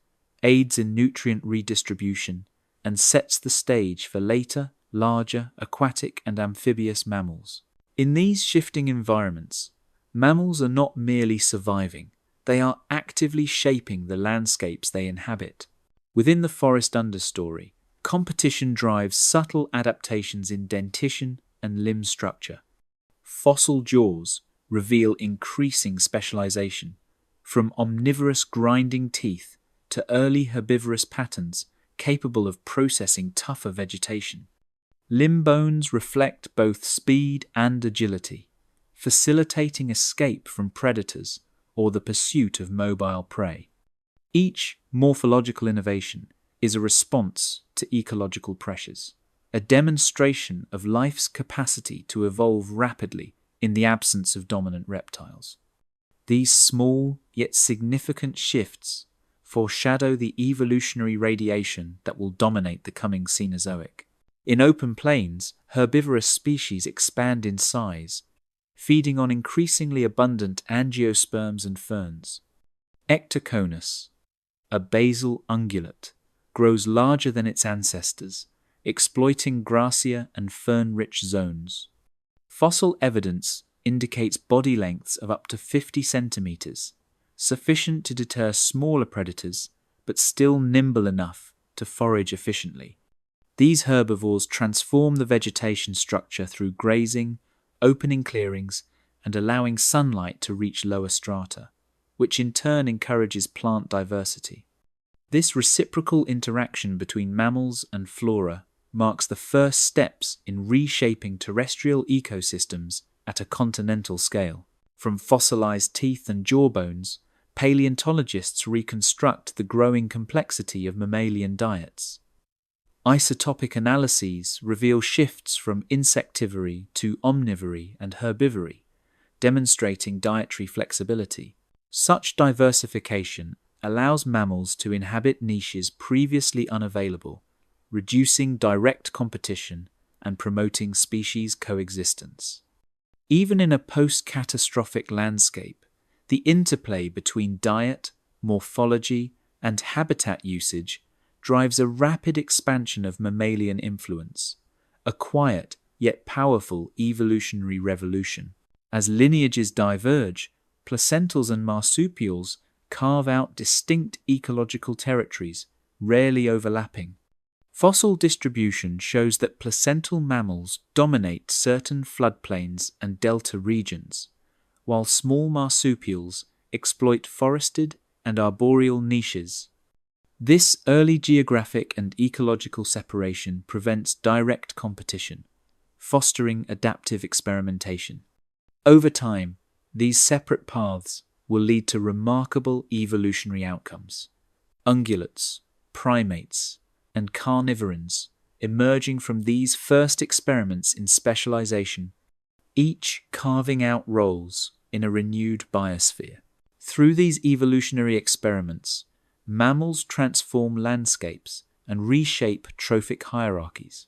aids in nutrient redistribution, and sets the stage for later, larger aquatic and amphibious mammals. In these shifting environments, mammals are not merely surviving, they are actively shaping the landscapes they inhabit. Within the forest understory, competition drives subtle adaptations in dentition and limb structure. Fossil jaws reveal increasing specialization, from omnivorous grinding teeth to early herbivorous patterns capable of processing tougher vegetation. Limb bones reflect both speed and agility, facilitating escape from predators or the pursuit of mobile prey. Each morphological innovation is a response to ecological pressures, a demonstration of life's capacity to evolve rapidly in the absence of dominant reptiles. These small yet significant shifts foreshadow the evolutionary radiation that will dominate the coming Cenozoic. In open plains, herbivorous species expand in size, feeding on increasingly abundant angiosperms and ferns. Ectoconus, a basal ungulate, grows larger than its ancestors, exploiting grassy and fern-rich zones. Fossil evidence indicates body lengths of up to 50 centimeters, sufficient to deter smaller predators, but still nimble enough to forage efficiently. These herbivores transform the vegetation structure through grazing, opening clearings, and allowing sunlight to reach lower strata, which in turn encourages plant diversity. This reciprocal interaction between mammals and flora marks the first steps in reshaping terrestrial ecosystems at a continental scale. From fossilized teeth and jawbones, paleontologists reconstruct the growing complexity of mammalian diets. Isotopic analyses reveal shifts from insectivory to omnivory and herbivory, demonstrating dietary flexibility. Such diversification allows mammals to inhabit niches previously unavailable, reducing direct competition and promoting species coexistence. Even in a post-catastrophic landscape, the interplay between diet, morphology, and habitat usage drives a rapid expansion of mammalian influence, a quiet yet powerful evolutionary revolution. As lineages diverge, placentals and marsupials carve out distinct ecological territories, rarely overlapping. Fossil distribution shows that placental mammals dominate certain floodplains and delta regions, while small marsupials exploit forested and arboreal niches. This early geographic and ecological separation prevents direct competition, fostering adaptive experimentation. Over time, these separate paths will lead to remarkable evolutionary outcomes. Ungulates, primates, and carnivorans emerging from these first experiments in specialization, each carving out roles in a renewed biosphere. Through these evolutionary experiments, mammals transform landscapes and reshape trophic hierarchies.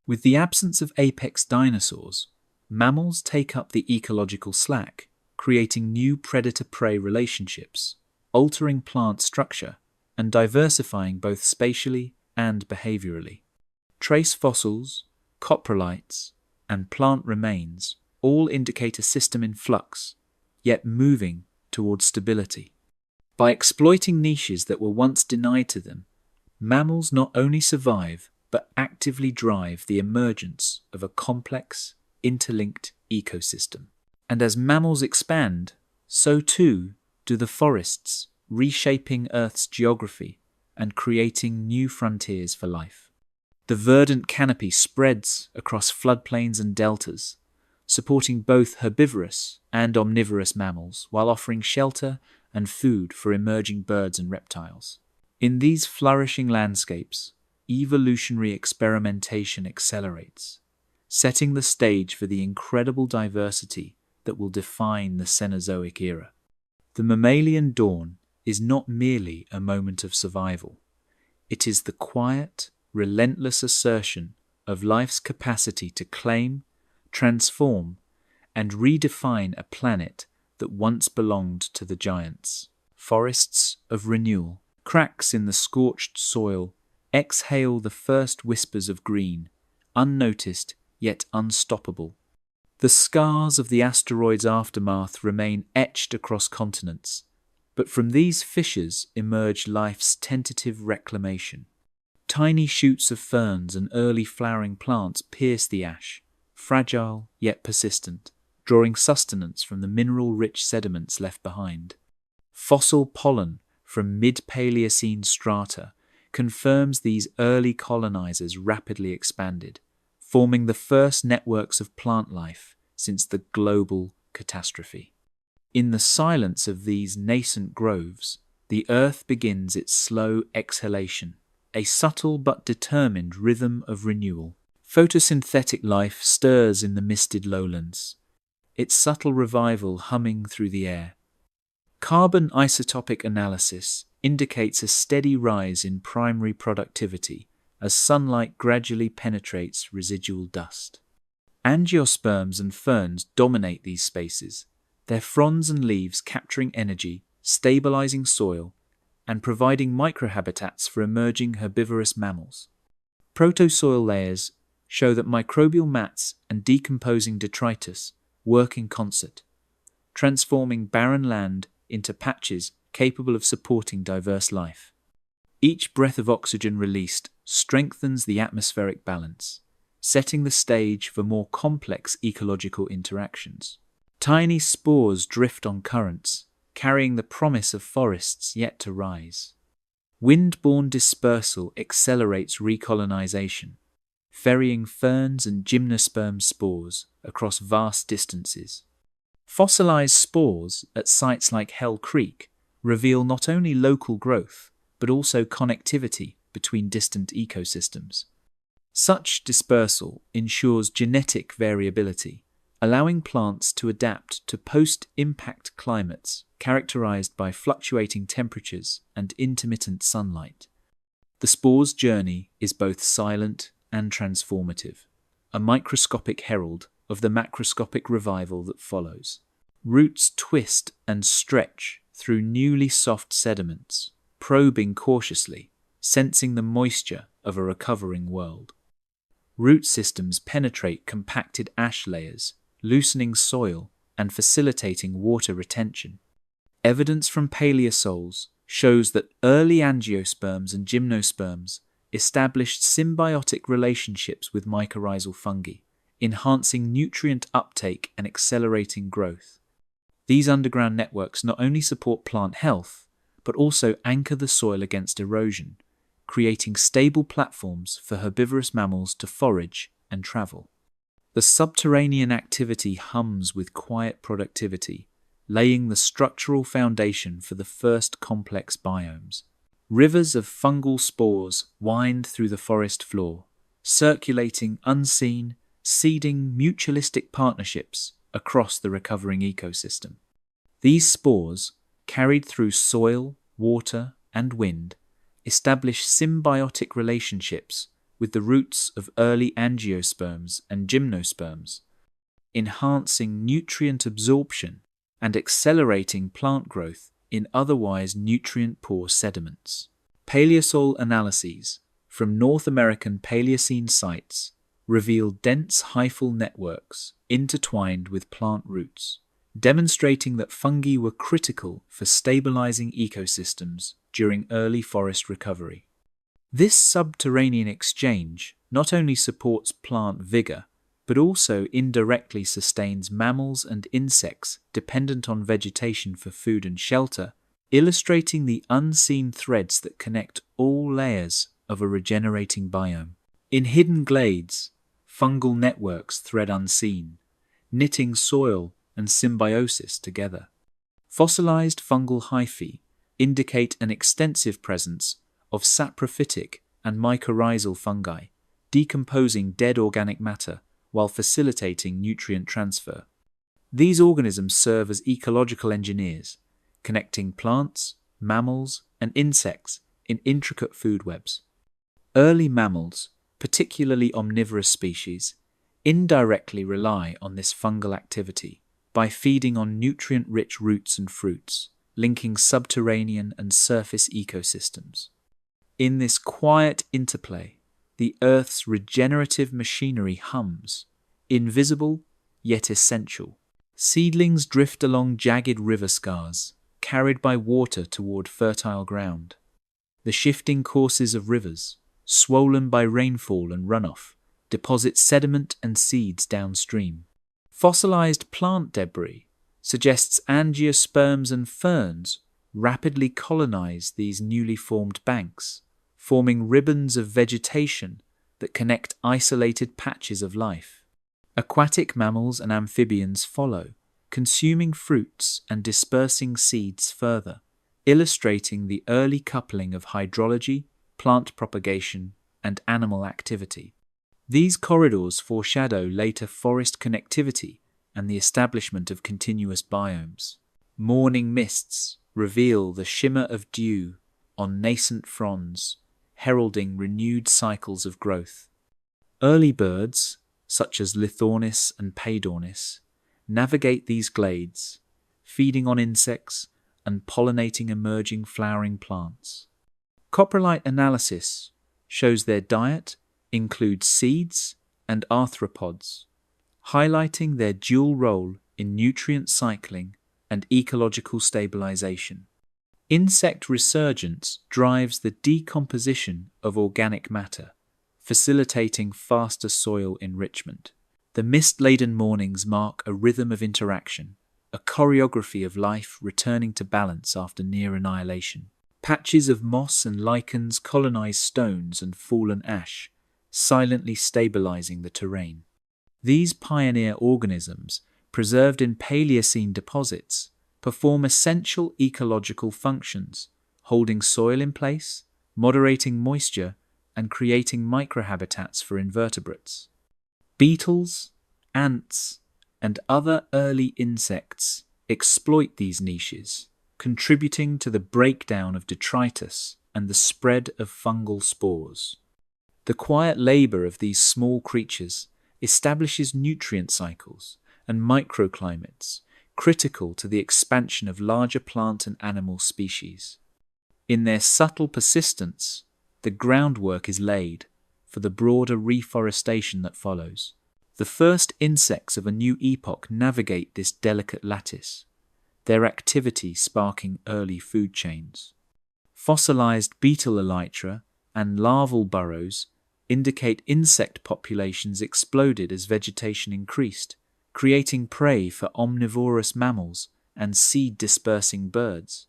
With the absence of apex dinosaurs, mammals take up the ecological slack, creating new predator-prey relationships, altering plant structure, and diversifying both spatially and behaviorally. Trace fossils, coprolites, and plant remains all indicate a system in flux, yet moving towards stability. By exploiting niches that were once denied to them, mammals not only survive but actively drive the emergence of a complex, interlinked ecosystem. And as mammals expand, so too do the forests, reshaping Earth's geography and creating new frontiers for life. The verdant canopy spreads across floodplains and deltas, supporting both herbivorous and omnivorous mammals while offering shelter and food for emerging birds and reptiles. In these flourishing landscapes, evolutionary experimentation accelerates, setting the stage for the incredible diversity that will define the Cenozoic era. The mammalian dawn is not merely a moment of survival. It is the quiet, relentless assertion of life's capacity to claim, transform, and redefine a planet that once belonged to the giants. Forests of renewal, cracks in the scorched soil, exhale the first whispers of green, unnoticed yet unstoppable. The scars of the asteroid's aftermath remain etched across continents, but from these fissures emerge life's tentative reclamation. Tiny shoots of ferns and early flowering plants pierce the ash, fragile yet persistent, drawing sustenance from the mineral-rich sediments left behind. Fossil pollen from mid-Paleocene strata confirms these early colonizers rapidly expanded, forming the first networks of plant life since the global catastrophe. In the silence of these nascent groves, the earth begins its slow exhalation, a subtle but determined rhythm of renewal. Photosynthetic life stirs in the misted lowlands, its subtle revival humming through the air. Carbon isotopic analysis indicates a steady rise in primary productivity as sunlight gradually penetrates residual dust. Angiosperms and ferns dominate these spaces, their fronds and leaves capturing energy, stabilizing soil, and providing microhabitats for emerging herbivorous mammals. Protosoil layers show that microbial mats and decomposing detritus work in concert, transforming barren land into patches capable of supporting diverse life. Each breath of oxygen released strengthens the atmospheric balance, setting the stage for more complex ecological interactions. Tiny spores drift on currents, carrying the promise of forests yet to rise. Wind-borne dispersal accelerates recolonization, ferrying ferns and gymnosperm spores across vast distances. Fossilized spores at sites like Hell Creek reveal not only local growth, but also connectivity between distant ecosystems. Such dispersal ensures genetic variability, allowing plants to adapt to post-impact climates characterized by fluctuating temperatures and intermittent sunlight. The spore's journey is both silent and transformative, a microscopic herald of the macroscopic revival that follows. Roots twist and stretch through newly soft sediments, probing cautiously, sensing the moisture of a recovering world. Root systems penetrate compacted ash layers, loosening soil and facilitating water retention. Evidence from paleosols shows that early angiosperms and gymnosperms established symbiotic relationships with mycorrhizal fungi, enhancing nutrient uptake and accelerating growth. These underground networks not only support plant health, but also anchor the soil against erosion, creating stable platforms for herbivorous mammals to forage and travel. The subterranean activity hums with quiet productivity, laying the structural foundation for the first complex biomes. Rivers of fungal spores wind through the forest floor, circulating unseen, seeding mutualistic partnerships across the recovering ecosystem. These spores, carried through soil, water, and wind, establish symbiotic relationships with the roots of early angiosperms and gymnosperms, enhancing nutrient absorption and accelerating plant growth in otherwise nutrient-poor sediments. Paleosol analyses from North American Paleocene sites reveal dense hyphal networks intertwined with plant roots, demonstrating that fungi were critical for stabilizing ecosystems during early forest recovery. This subterranean exchange not only supports plant vigor, but also indirectly sustains mammals and insects dependent on vegetation for food and shelter, illustrating the unseen threads that connect all layers of a regenerating biome. In hidden glades, fungal networks thread unseen, knitting soil and symbiosis together. Fossilized fungal hyphae indicate an extensive presence of saprophytic and mycorrhizal fungi, decomposing dead organic matter while facilitating nutrient transfer. These organisms serve as ecological engineers, connecting plants, mammals, and insects in intricate food webs. Early mammals, particularly omnivorous species, indirectly rely on this fungal activity by feeding on nutrient-rich roots and fruits, linking subterranean and surface ecosystems. In this quiet interplay, the Earth's regenerative machinery hums, invisible yet essential. Seedlings drift along jagged river scars, carried by water toward fertile ground. The shifting courses of rivers, swollen by rainfall and runoff, deposit sediment and seeds downstream. Fossilized plant debris suggests angiosperms and ferns rapidly colonize these newly formed banks, forming ribbons of vegetation that connect isolated patches of life. Aquatic mammals and amphibians follow, consuming fruits and dispersing seeds further, illustrating the early coupling of hydrology, plant propagation, and animal activity. These corridors foreshadow later forest connectivity and the establishment of continuous biomes. Morning mists reveal the shimmer of dew on nascent fronds, heralding renewed cycles of growth. Early birds, such as Lithornis and Paedornis, navigate these glades, feeding on insects and pollinating emerging flowering plants. Coprolite analysis shows their diet includes seeds and arthropods, highlighting their dual role in nutrient cycling and ecological stabilization. Insect resurgence drives the decomposition of organic matter, facilitating faster soil enrichment. The mist-laden mornings mark a rhythm of interaction, a choreography of life returning to balance after near annihilation. Patches of moss and lichens colonize stones and fallen ash, silently stabilizing the terrain. These pioneer organisms, preserved in Paleocene deposits, perform essential ecological functions, holding soil in place, moderating moisture, and creating microhabitats for invertebrates. Beetles, ants, and other early insects exploit these niches, contributing to the breakdown of detritus and the spread of fungal spores. The quiet labor of these small creatures establishes nutrient cycles and microclimates critical to the expansion of larger plant and animal species. In their subtle persistence, the groundwork is laid for the broader reforestation that follows. The first insects of a new epoch navigate this delicate lattice, their activity sparking early food chains. Fossilized beetle elytra and larval burrows indicate insect populations exploded as vegetation increased, creating prey for omnivorous mammals and seed-dispersing birds.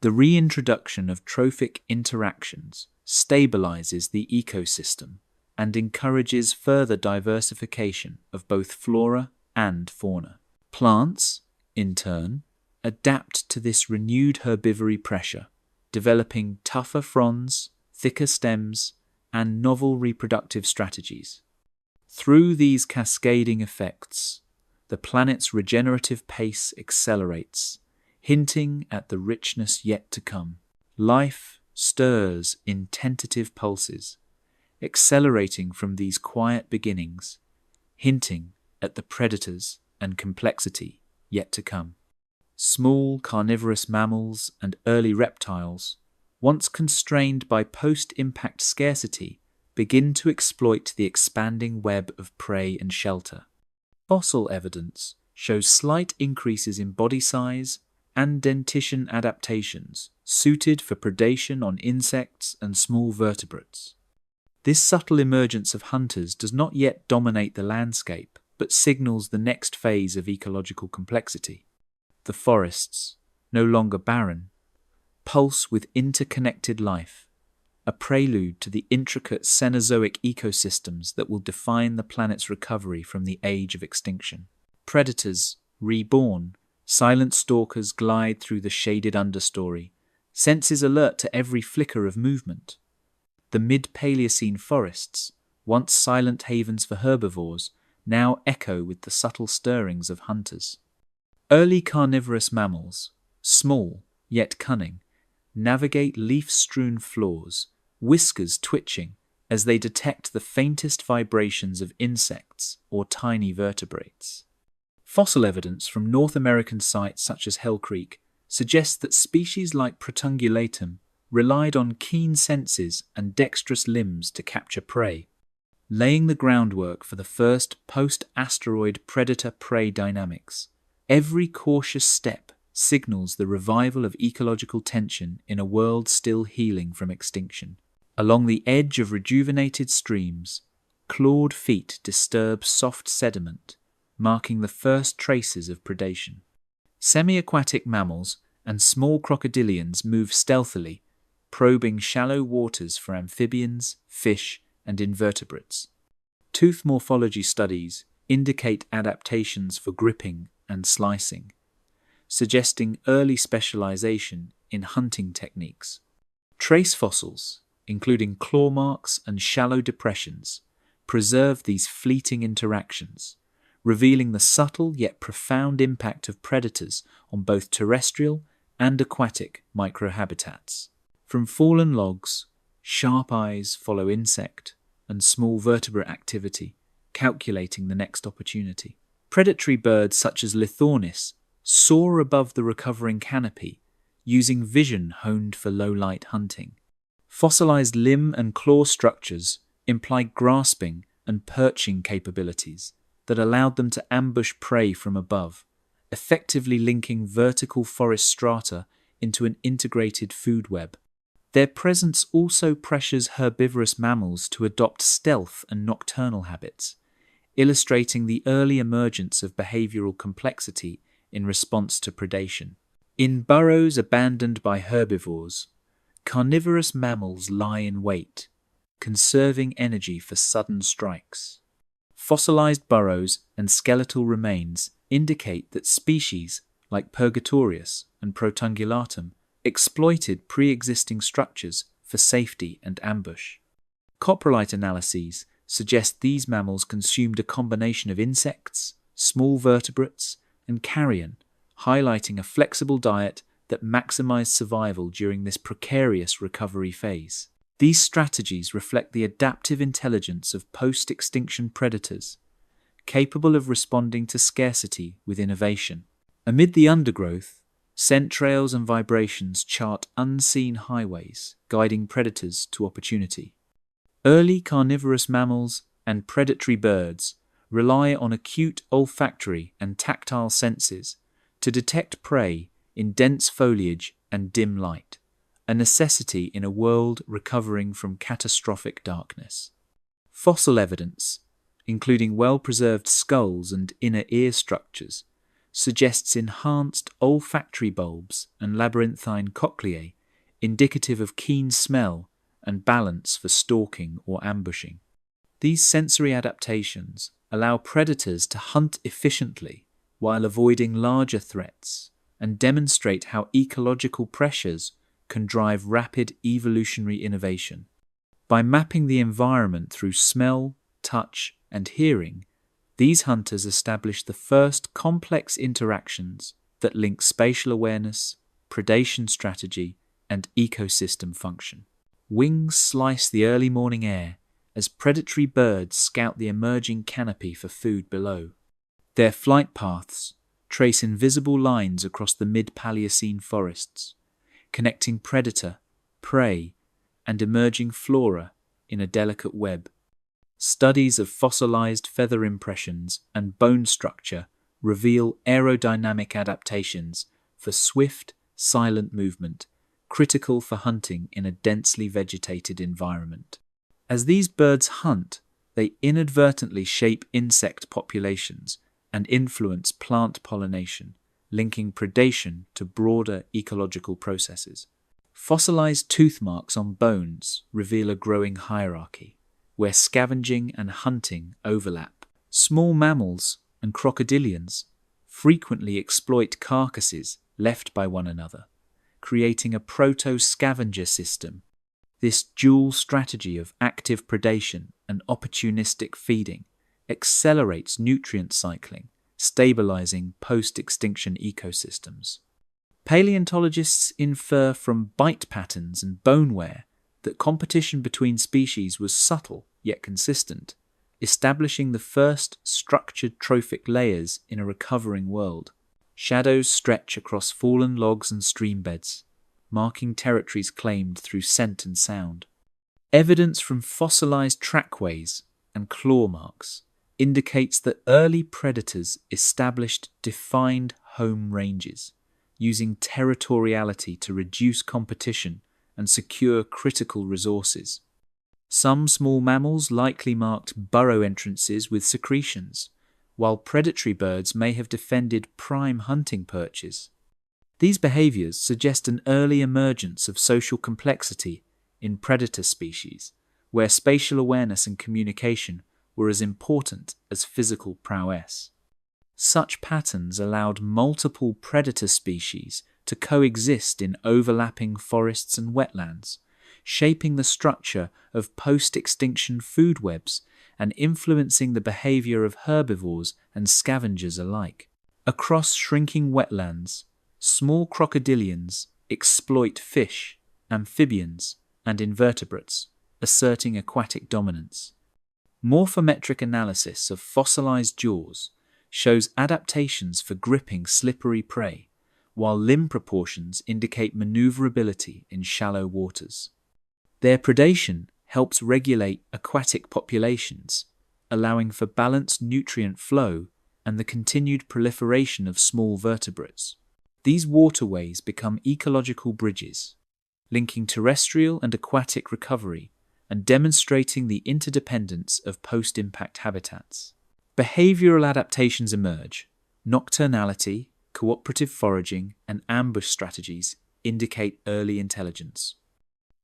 The reintroduction of trophic interactions stabilizes the ecosystem and encourages further diversification of both flora and fauna. Plants, in turn, adapt to this renewed herbivory pressure, developing tougher fronds, thicker stems, and novel reproductive strategies. Through these cascading effects, the planet's regenerative pace accelerates, hinting at the richness yet to come. Life stirs in tentative pulses, accelerating from these quiet beginnings, hinting at the predators and complexity yet to come. Small carnivorous mammals and early reptiles, once constrained by post-impact scarcity, begin to exploit the expanding web of prey and shelter. Fossil evidence shows slight increases in body size and dentition adaptations suited for predation on insects and small vertebrates. This subtle emergence of hunters does not yet dominate the landscape, but signals the next phase of ecological complexity. The forests, no longer barren, pulse with interconnected life, a prelude to the intricate Cenozoic ecosystems that will define the planet's recovery from the age of extinction. Predators, reborn, silent stalkers glide through the shaded understory, senses alert to every flicker of movement. The mid-Paleocene forests, once silent havens for herbivores, now echo with the subtle stirrings of hunters. Early carnivorous mammals, small yet cunning, navigate leaf-strewn floors, whiskers twitching as they detect the faintest vibrations of insects or tiny vertebrates. Fossil evidence from North American sites such as Hell Creek suggests that species like Protungulatum relied on keen senses and dexterous limbs to capture prey, laying the groundwork for the first post-asteroid predator-prey dynamics. Every cautious step signals the revival of ecological tension in a world still healing from extinction. Along the edge of rejuvenated streams, clawed feet disturb soft sediment, marking the first traces of predation. Semi-aquatic mammals and small crocodilians move stealthily, probing shallow waters for amphibians, fish, and invertebrates. Tooth morphology studies indicate adaptations for gripping and slicing, suggesting early specialization in hunting techniques. Trace fossils, including claw marks and shallow depressions, preserve these fleeting interactions, revealing the subtle yet profound impact of predators on both terrestrial and aquatic microhabitats. From fallen logs, sharp eyes follow insect and small vertebrate activity, calculating the next opportunity. Predatory birds such as Lithornis soar above the recovering canopy, using vision honed for low-light hunting. Fossilized limb and claw structures imply grasping and perching capabilities that allowed them to ambush prey from above, effectively linking vertical forest strata into an integrated food web. Their presence also pressures herbivorous mammals to adopt stealth and nocturnal habits, illustrating the early emergence of behavioral complexity in response to predation. In burrows abandoned by herbivores, carnivorous mammals lie in wait, conserving energy for sudden strikes. Fossilized burrows and skeletal remains indicate that species like Purgatorius and Protungulatum exploited pre-existing structures for safety and ambush. Coprolite analyses suggest these mammals consumed a combination of insects, small vertebrates, and carrion, highlighting a flexible diet that maximized survival during this precarious recovery phase. These strategies reflect the adaptive intelligence of post-extinction predators, capable of responding to scarcity with innovation. Amid the undergrowth, scent trails and vibrations chart unseen highways, guiding predators to opportunity. Early carnivorous mammals and predatory birds rely on acute olfactory and tactile senses to detect prey in dense foliage and dim light, a necessity in a world recovering from catastrophic darkness. Fossil evidence, including well-preserved skulls and inner ear structures, suggests enhanced olfactory bulbs and labyrinthine cochleae, indicative of keen smell and balance for stalking or ambushing. These sensory adaptations allow predators to hunt efficiently while avoiding larger threats, and demonstrate how ecological pressures can drive rapid evolutionary innovation. By mapping the environment through smell, touch, and hearing, these hunters establish the first complex interactions that link spatial awareness, predation strategy, and ecosystem function. Wings slice the early morning air as predatory birds scout the emerging canopy for food below. Their flight paths trace invisible lines across the mid-Paleocene forests, connecting predator, prey, and emerging flora in a delicate web. Studies of fossilized feather impressions and bone structure reveal aerodynamic adaptations for swift, silent movement, critical for hunting in a densely vegetated environment. As these birds hunt, they inadvertently shape insect populations and influence plant pollination, linking predation to broader ecological processes. Fossilized tooth marks on bones reveal a growing hierarchy, where scavenging and hunting overlap. Small mammals and crocodilians frequently exploit carcasses left by one another, creating a proto-scavenger system. This dual strategy of active predation and opportunistic feeding accelerates nutrient cycling, stabilizing post-extinction ecosystems. Paleontologists infer from bite patterns and bone wear that competition between species was subtle yet consistent, establishing the first structured trophic layers in a recovering world. Shadows stretch across fallen logs and stream beds, marking territories claimed through scent and sound. Evidence from fossilized trackways and claw marks indicates that early predators established defined home ranges, using territoriality to reduce competition and secure critical resources. Some small mammals likely marked burrow entrances with secretions, while predatory birds may have defended prime hunting perches. These behaviors suggest an early emergence of social complexity in predator species, where spatial awareness and communication were as important as physical prowess. Such patterns allowed multiple predator species to coexist in overlapping forests and wetlands, shaping the structure of post-extinction food webs and influencing the behavior of herbivores and scavengers alike. Across shrinking wetlands, small crocodilians exploit fish, amphibians, and invertebrates, asserting aquatic dominance. Morphometric analysis of fossilized jaws shows adaptations for gripping slippery prey, while limb proportions indicate maneuverability in shallow waters. Their predation helps regulate aquatic populations, allowing for balanced nutrient flow and the continued proliferation of small vertebrates. These waterways become ecological bridges, linking terrestrial and aquatic recovery and demonstrating the interdependence of post-impact habitats. Behavioral adaptations emerge. Nocturnality, cooperative foraging, and ambush strategies indicate early intelligence.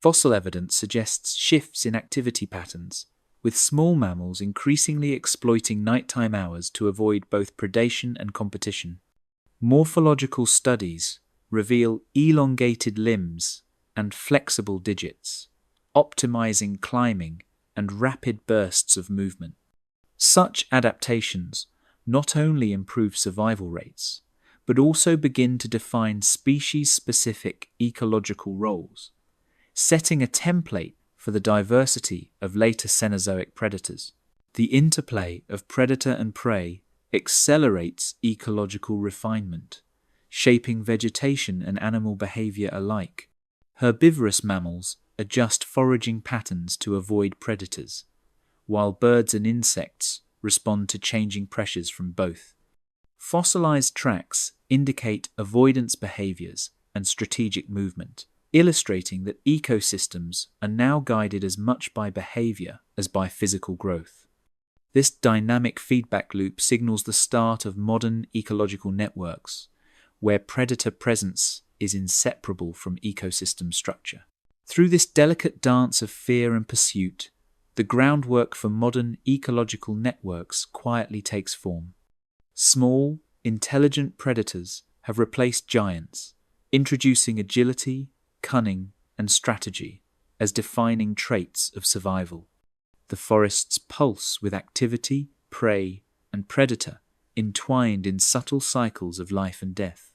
Fossil evidence suggests shifts in activity patterns, with small mammals increasingly exploiting nighttime hours to avoid both predation and competition. Morphological studies reveal elongated limbs and flexible digits, optimizing climbing and rapid bursts of movement. Such adaptations not only improve survival rates, but also begin to define species-specific ecological roles, setting a template for the diversity of later Cenozoic predators. The interplay of predator and prey accelerates ecological refinement, shaping vegetation and animal behavior alike. Herbivorous mammals adjust foraging patterns to avoid predators, while birds and insects respond to changing pressures from both. Fossilized tracks indicate avoidance behaviors and strategic movement, illustrating that ecosystems are now guided as much by behavior as by physical growth. This dynamic feedback loop signals the start of modern ecological networks, where predator presence is inseparable from ecosystem structure. Through this delicate dance of fear and pursuit, the groundwork for modern ecological networks quietly takes form. Small, intelligent predators have replaced giants, introducing agility, cunning, and strategy as defining traits of survival. The forests pulse with activity, prey, and predator entwined in subtle cycles of life and death.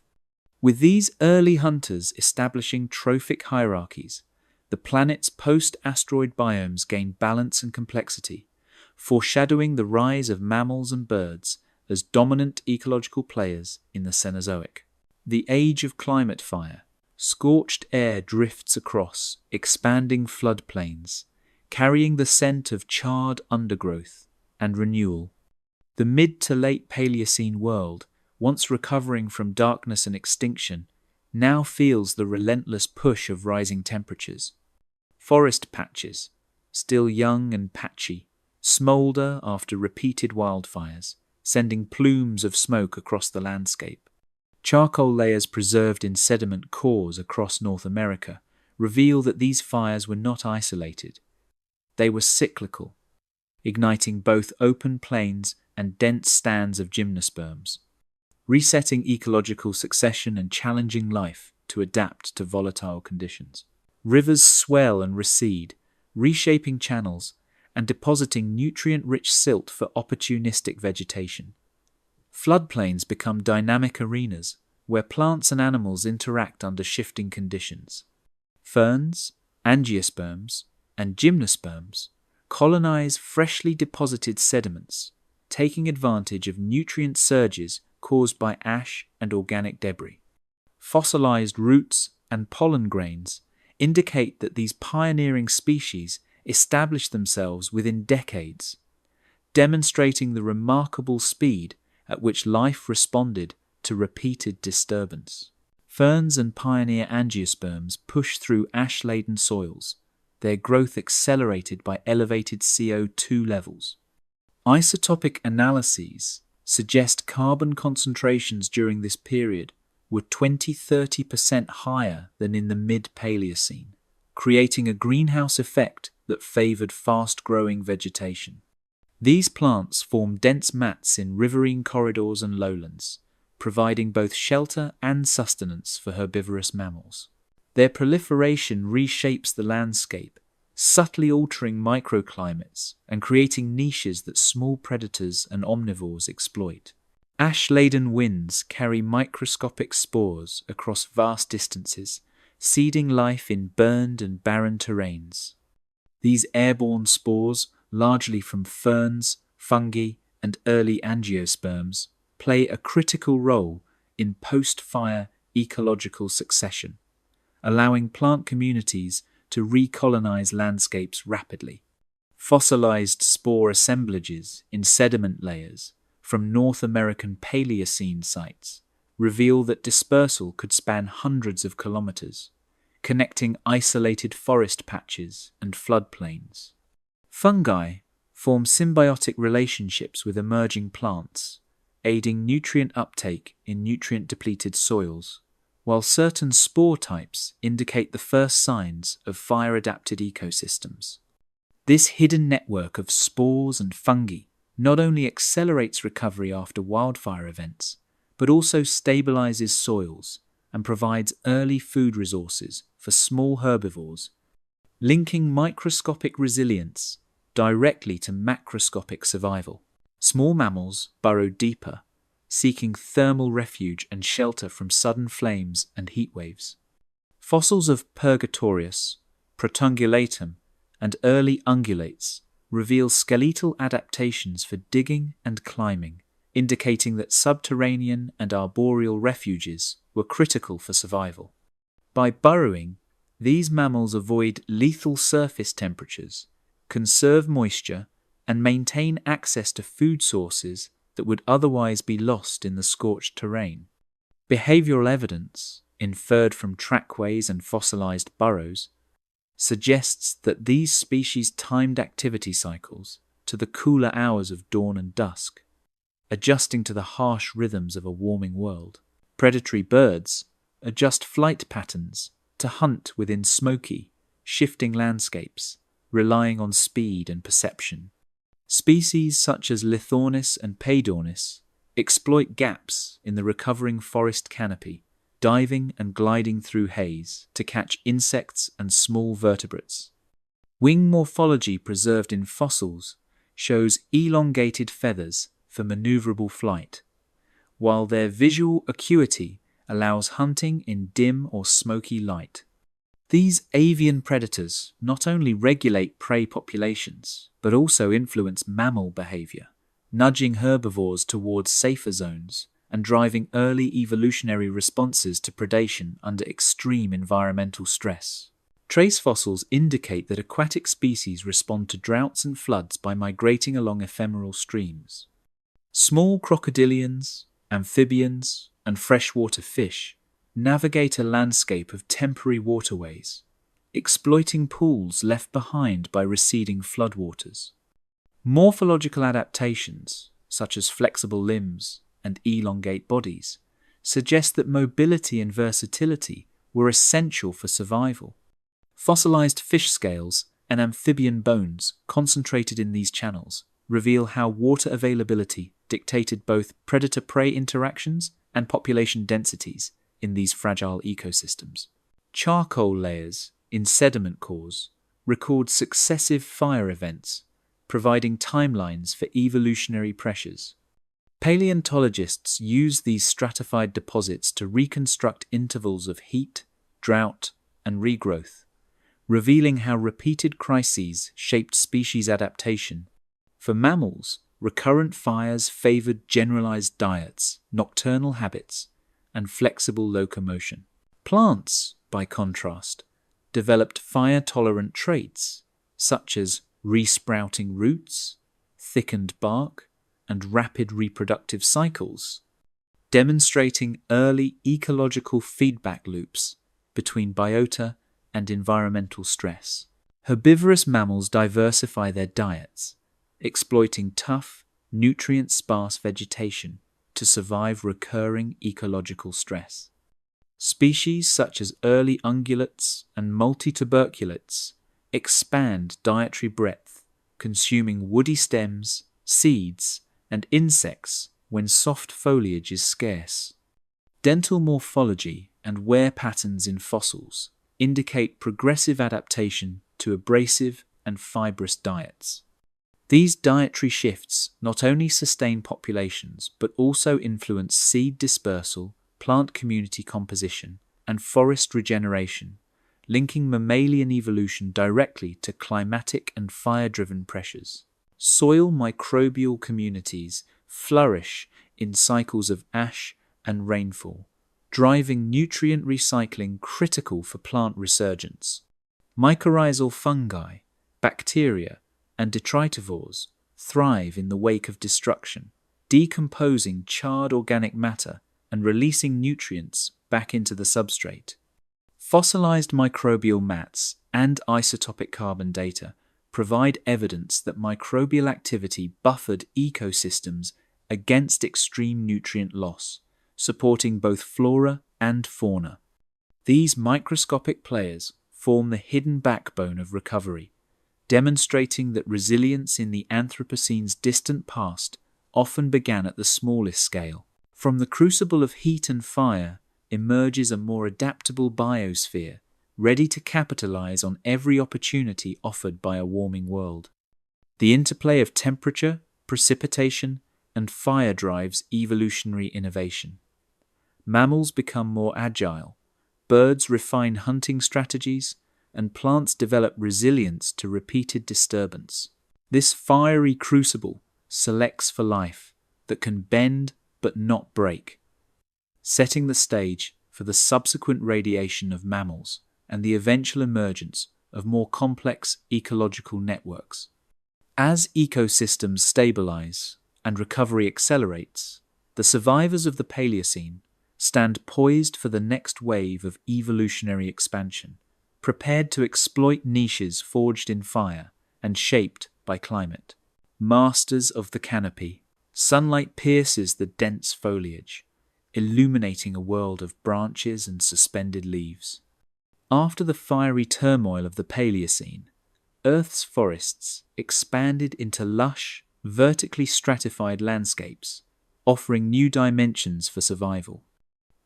With these early hunters establishing trophic hierarchies, the planet's post-asteroid biomes gain balance and complexity, foreshadowing the rise of mammals and birds as dominant ecological players in the Cenozoic. The age of climate fire. Scorched air drifts across expanding floodplains, carrying the scent of charred undergrowth and renewal. The mid to late Paleocene world once recovering from darkness and extinction, now feels the relentless push of rising temperatures. Forest patches, still young and patchy, smolder after repeated wildfires, sending plumes of smoke across the landscape. Charcoal layers preserved in sediment cores across North America reveal that these fires were not isolated. They were cyclical, igniting both open plains and dense stands of gymnosperms, resetting ecological succession and challenging life to adapt to volatile conditions. Rivers swell and recede, reshaping channels and depositing nutrient-rich silt for opportunistic vegetation. Floodplains become dynamic arenas where plants and animals interact under shifting conditions. Ferns, angiosperms, and gymnosperms colonize freshly deposited sediments, taking advantage of nutrient surges caused by ash and organic debris. Fossilized roots and pollen grains indicate that these pioneering species established themselves within decades, demonstrating the remarkable speed at which life responded to repeated disturbance. Ferns and pioneer angiosperms push through ash-laden soils, their growth accelerated by elevated CO2 levels. Isotopic analyses suggest carbon concentrations during this period were 20–30% higher than in the mid-Paleocene, creating a greenhouse effect that favored fast-growing vegetation. These plants form dense mats in riverine corridors and lowlands, providing both shelter and sustenance for herbivorous mammals. Their proliferation reshapes the landscape, subtly altering microclimates and creating niches that small predators and omnivores exploit. Ash-laden winds carry microscopic spores across vast distances, seeding life in burned and barren terrains. These airborne spores, largely from ferns, fungi, and early angiosperms, play a critical role in post-fire ecological succession, allowing plant communities to recolonize landscapes rapidly. Fossilized spore assemblages in sediment layers from North American Paleocene sites reveal that dispersal could span hundreds of kilometers, connecting isolated forest patches and floodplains. Fungi form symbiotic relationships with emerging plants, aiding nutrient uptake in nutrient-depleted soils, while certain spore types indicate the first signs of fire-adapted ecosystems. This hidden network of spores and fungi not only accelerates recovery after wildfire events, but also stabilizes soils and provides early food resources for small herbivores, linking microscopic resilience directly to macroscopic survival. Small mammals burrow deeper, seeking thermal refuge and shelter from sudden flames and heat waves. Fossils of Purgatorius, Protungulatum, and early ungulates reveal skeletal adaptations for digging and climbing, indicating that subterranean and arboreal refuges were critical for survival. By burrowing, these mammals avoid lethal surface temperatures, conserve moisture, and maintain access to food sources that would otherwise be lost in the scorched terrain. Behavioral evidence, inferred from trackways and fossilized burrows, suggests that these species timed activity cycles to the cooler hours of dawn and dusk, adjusting to the harsh rhythms of a warming world. Predatory birds adjust flight patterns to hunt within smoky, shifting landscapes, relying on speed and perception. Species such as Lithornis and Paedornis exploit gaps in the recovering forest canopy, diving and gliding through haze to catch insects and small vertebrates. Wing morphology preserved in fossils shows elongated feathers for maneuverable flight, while their visual acuity allows hunting in dim or smoky light. These avian predators not only regulate prey populations, but also influence mammal behavior, nudging herbivores towards safer zones and driving early evolutionary responses to predation under extreme environmental stress. Trace fossils indicate that aquatic species respond to droughts and floods by migrating along ephemeral streams. Small crocodilians, amphibians, and freshwater fish navigate a landscape of temporary waterways, exploiting pools left behind by receding floodwaters. Morphological adaptations, such as flexible limbs and elongate bodies, suggest that mobility and versatility were essential for survival. Fossilized fish scales and amphibian bones concentrated in these channels reveal how water availability dictated both predator-prey interactions and population densities in these fragile ecosystems. Charcoal layers in sediment cores record successive fire events, providing timelines for evolutionary pressures. Paleontologists use these stratified deposits to reconstruct intervals of heat, drought, and regrowth, revealing how repeated crises shaped species adaptation. For mammals, recurrent fires favored generalized diets, nocturnal habits, and flexible locomotion. Plants, by contrast, developed fire-tolerant traits, such as resprouting roots, thickened bark, and rapid reproductive cycles, demonstrating early ecological feedback loops between biota and environmental stress. Herbivorous mammals diversify their diets, exploiting tough, nutrient-sparse vegetation to survive recurring ecological stress. Species such as early ungulates and multituberculates expand dietary breadth, consuming woody stems, seeds, and insects when soft foliage is scarce. Dental morphology and wear patterns in fossils indicate progressive adaptation to abrasive and fibrous diets. These dietary shifts not only sustain populations but also influence seed dispersal, plant community composition, and forest regeneration, linking mammalian evolution directly to climatic and fire-driven pressures. Soil microbial communities flourish in cycles of ash and rainfall, driving nutrient recycling critical for plant resurgence. Mycorrhizal fungi, bacteria, and detritivores thrive in the wake of destruction, decomposing charred organic matter and releasing nutrients back into the substrate. Fossilized microbial mats and isotopic carbon data provide evidence that microbial activity buffered ecosystems against extreme nutrient loss, supporting both flora and fauna. These microscopic players form the hidden backbone of recovery, demonstrating that resilience in the Anthropocene's distant past often began at the smallest scale. From the crucible of heat and fire emerges a more adaptable biosphere, ready to capitalize on every opportunity offered by a warming world. The interplay of temperature, precipitation, and fire drives evolutionary innovation. Mammals become more agile, birds refine hunting strategies, and plants develop resilience to repeated disturbance. This fiery crucible selects for life that can bend but not break, setting the stage for the subsequent radiation of mammals and the eventual emergence of more complex ecological networks. As ecosystems stabilize and recovery accelerates, the survivors of the Paleocene stand poised for the next wave of evolutionary expansion, prepared to exploit niches forged in fire and shaped by climate. Masters of the canopy, sunlight pierces the dense foliage, illuminating a world of branches and suspended leaves. After the fiery turmoil of the Paleocene, Earth's forests expanded into lush, vertically stratified landscapes, offering new dimensions for survival.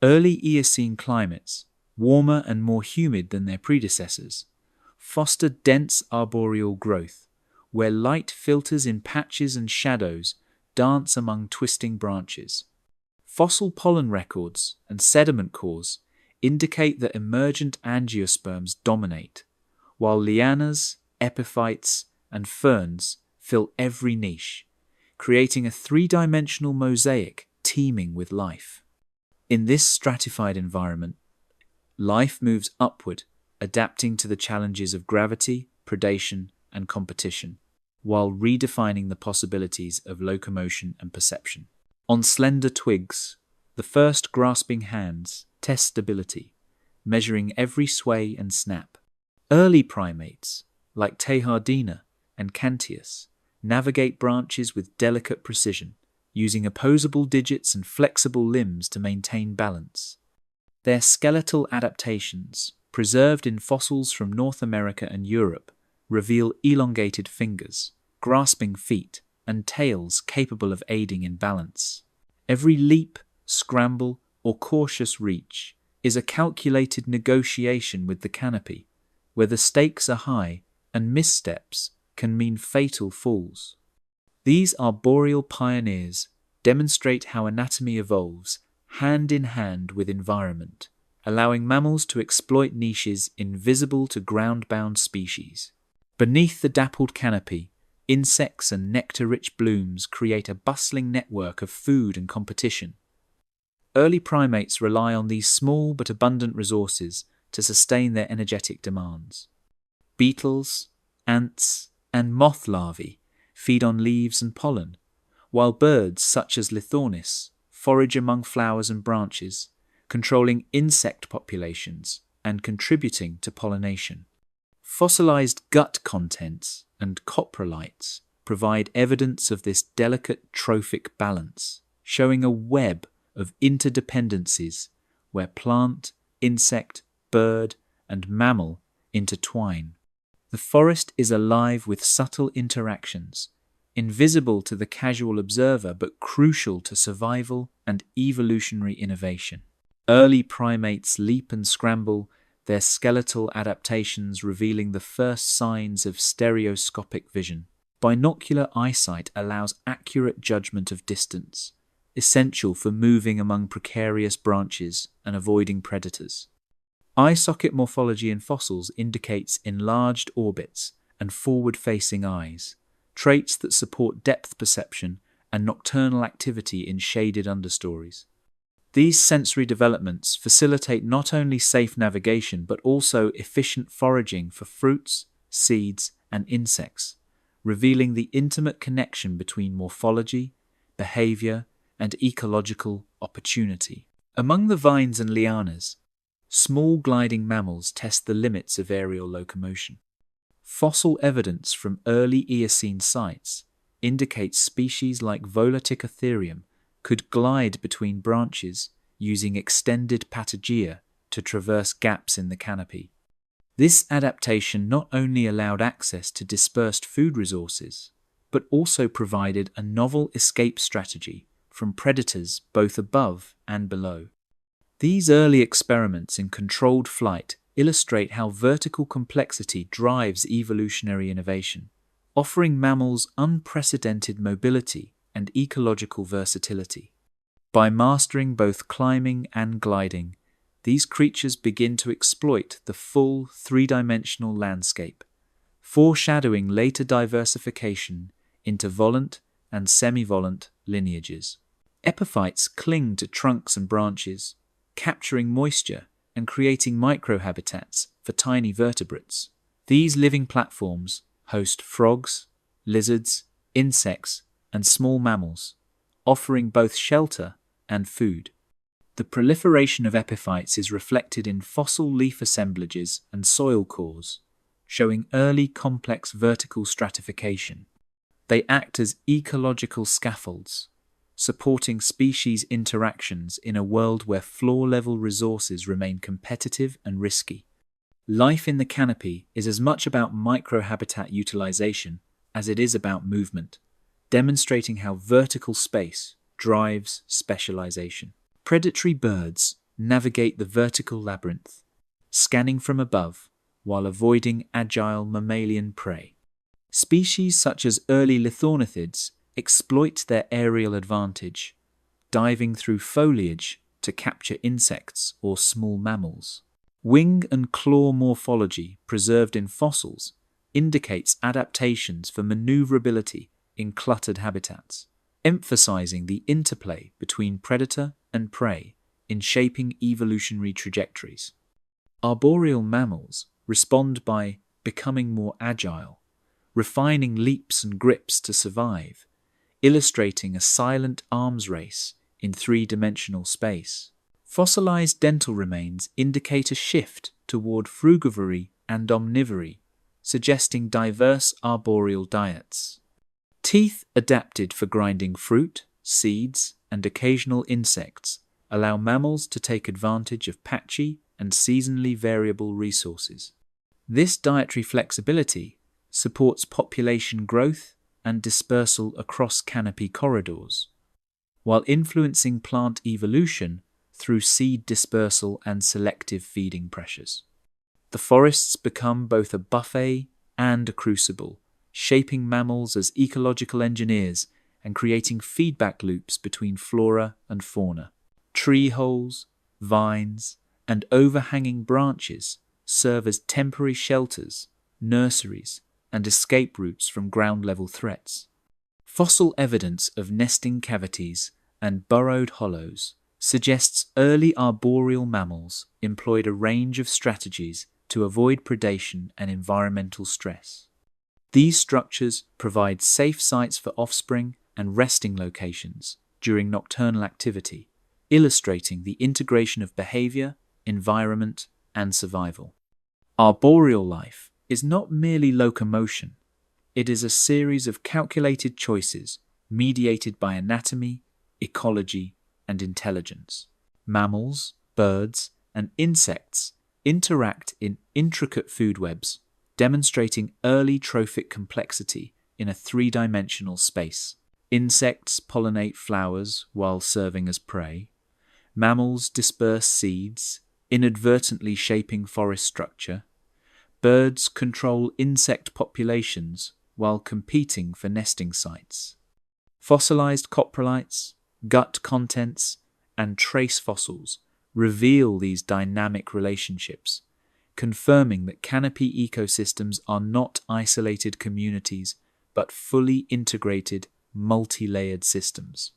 Early Eocene climates, warmer and more humid than their predecessors, fostered dense arboreal growth, where light filters in patches and shadows dance among twisting branches. Fossil pollen records and sediment cores indicate that emergent angiosperms dominate, while lianas, epiphytes, and ferns fill every niche, creating a three-dimensional mosaic teeming with life. In this stratified environment, life moves upward, adapting to the challenges of gravity, predation, and competition, while redefining the possibilities of locomotion and perception. On slender twigs, the first grasping hands test stability, measuring every sway and snap. Early primates, like Tehardina and Cantius, navigate branches with delicate precision, using opposable digits and flexible limbs to maintain balance. Their skeletal adaptations, preserved in fossils from North America and Europe, reveal elongated fingers, grasping feet, and tails capable of aiding in balance. Every leap, scramble, or cautious reach is a calculated negotiation with the canopy, where the stakes are high and missteps can mean fatal falls. These arboreal pioneers demonstrate how anatomy evolves hand in hand with environment, allowing mammals to exploit niches invisible to ground-bound species. Beneath the dappled canopy, insects and nectar-rich blooms create a bustling network of food and competition. Early primates rely on these small but abundant resources to sustain their energetic demands. Beetles, ants, and moth larvae feed on leaves and pollen, while birds such as Lithornis forage among flowers and branches, controlling insect populations and contributing to pollination. Fossilized gut contents and coprolites provide evidence of this delicate trophic balance, showing a web of interdependencies where plant, insect, bird, and mammal intertwine. The forest is alive with subtle interactions, invisible to the casual observer but crucial to survival and evolutionary innovation. Early primates leap and scramble, their skeletal adaptations revealing the first signs of stereoscopic vision. Binocular eyesight allows accurate judgment of distance, essential for moving among precarious branches and avoiding predators. Eye socket morphology in fossils indicates enlarged orbits and forward-facing eyes, traits that support depth perception and nocturnal activity in shaded understories. These sensory developments facilitate not only safe navigation but also efficient foraging for fruits, seeds, and insects, revealing the intimate connection between morphology, behavior, and ecological opportunity. Among the vines and lianas, small gliding mammals test the limits of aerial locomotion. Fossil evidence from early Eocene sites indicates species like Volaticotherium could glide between branches using extended patagia to traverse gaps in the canopy. This adaptation not only allowed access to dispersed food resources, but also provided a novel escape strategy from predators both above and below. These early experiments in controlled flight illustrate how vertical complexity drives evolutionary innovation, offering mammals unprecedented mobility and ecological versatility. By mastering both climbing and gliding, these creatures begin to exploit the full three-dimensional landscape, foreshadowing later diversification into volant and semi-volant lineages. Epiphytes cling to trunks and branches, capturing moisture and creating microhabitats for tiny vertebrates. These living platforms host frogs, lizards, insects, and small mammals, offering both shelter and food. The proliferation of epiphytes is reflected in fossil leaf assemblages and soil cores, showing early complex vertical stratification. They act as ecological scaffolds, supporting species interactions in a world where floor-level resources remain competitive and risky. Life in the canopy is as much about microhabitat utilization as it is about movement, demonstrating how vertical space drives specialization. Predatory birds navigate the vertical labyrinth, scanning from above while avoiding agile mammalian prey. Species such as early lithornithids exploit their aerial advantage, diving through foliage to capture insects or small mammals. Wing and claw morphology preserved in fossils indicates adaptations for maneuverability in cluttered habitats, emphasizing the interplay between predator and prey in shaping evolutionary trajectories. Arboreal mammals respond by becoming more agile, refining leaps and grips to survive, illustrating a silent arms race in three-dimensional space. Fossilized dental remains indicate a shift toward frugivory and omnivory, suggesting diverse arboreal diets. Teeth adapted for grinding fruit, seeds, and occasional insects allow mammals to take advantage of patchy and seasonally variable resources. This dietary flexibility supports population growth and dispersal across canopy corridors, while influencing plant evolution through seed dispersal and selective feeding pressures. The forests become both a buffet and a crucible, shaping mammals as ecological engineers and creating feedback loops between flora and fauna. Tree holes, vines, and overhanging branches serve as temporary shelters, nurseries, and escape routes from ground-level threats. Fossil evidence of nesting cavities and burrowed hollows suggests early arboreal mammals employed a range of strategies to avoid predation and environmental stress. These structures provide safe sites for offspring and resting locations during nocturnal activity, illustrating the integration of behavior, environment, and survival. Arboreal life is not merely locomotion. It is a series of calculated choices mediated by anatomy, ecology, and intelligence. Mammals, birds, and insects interact in intricate food webs, demonstrating early trophic complexity in a three-dimensional space. Insects pollinate flowers while serving as prey. Mammals disperse seeds, inadvertently shaping forest structure. Birds control insect populations while competing for nesting sites. Fossilized coprolites, gut contents, and trace fossils reveal these dynamic relationships, confirming that canopy ecosystems are not isolated communities but fully integrated, multi-layered systems.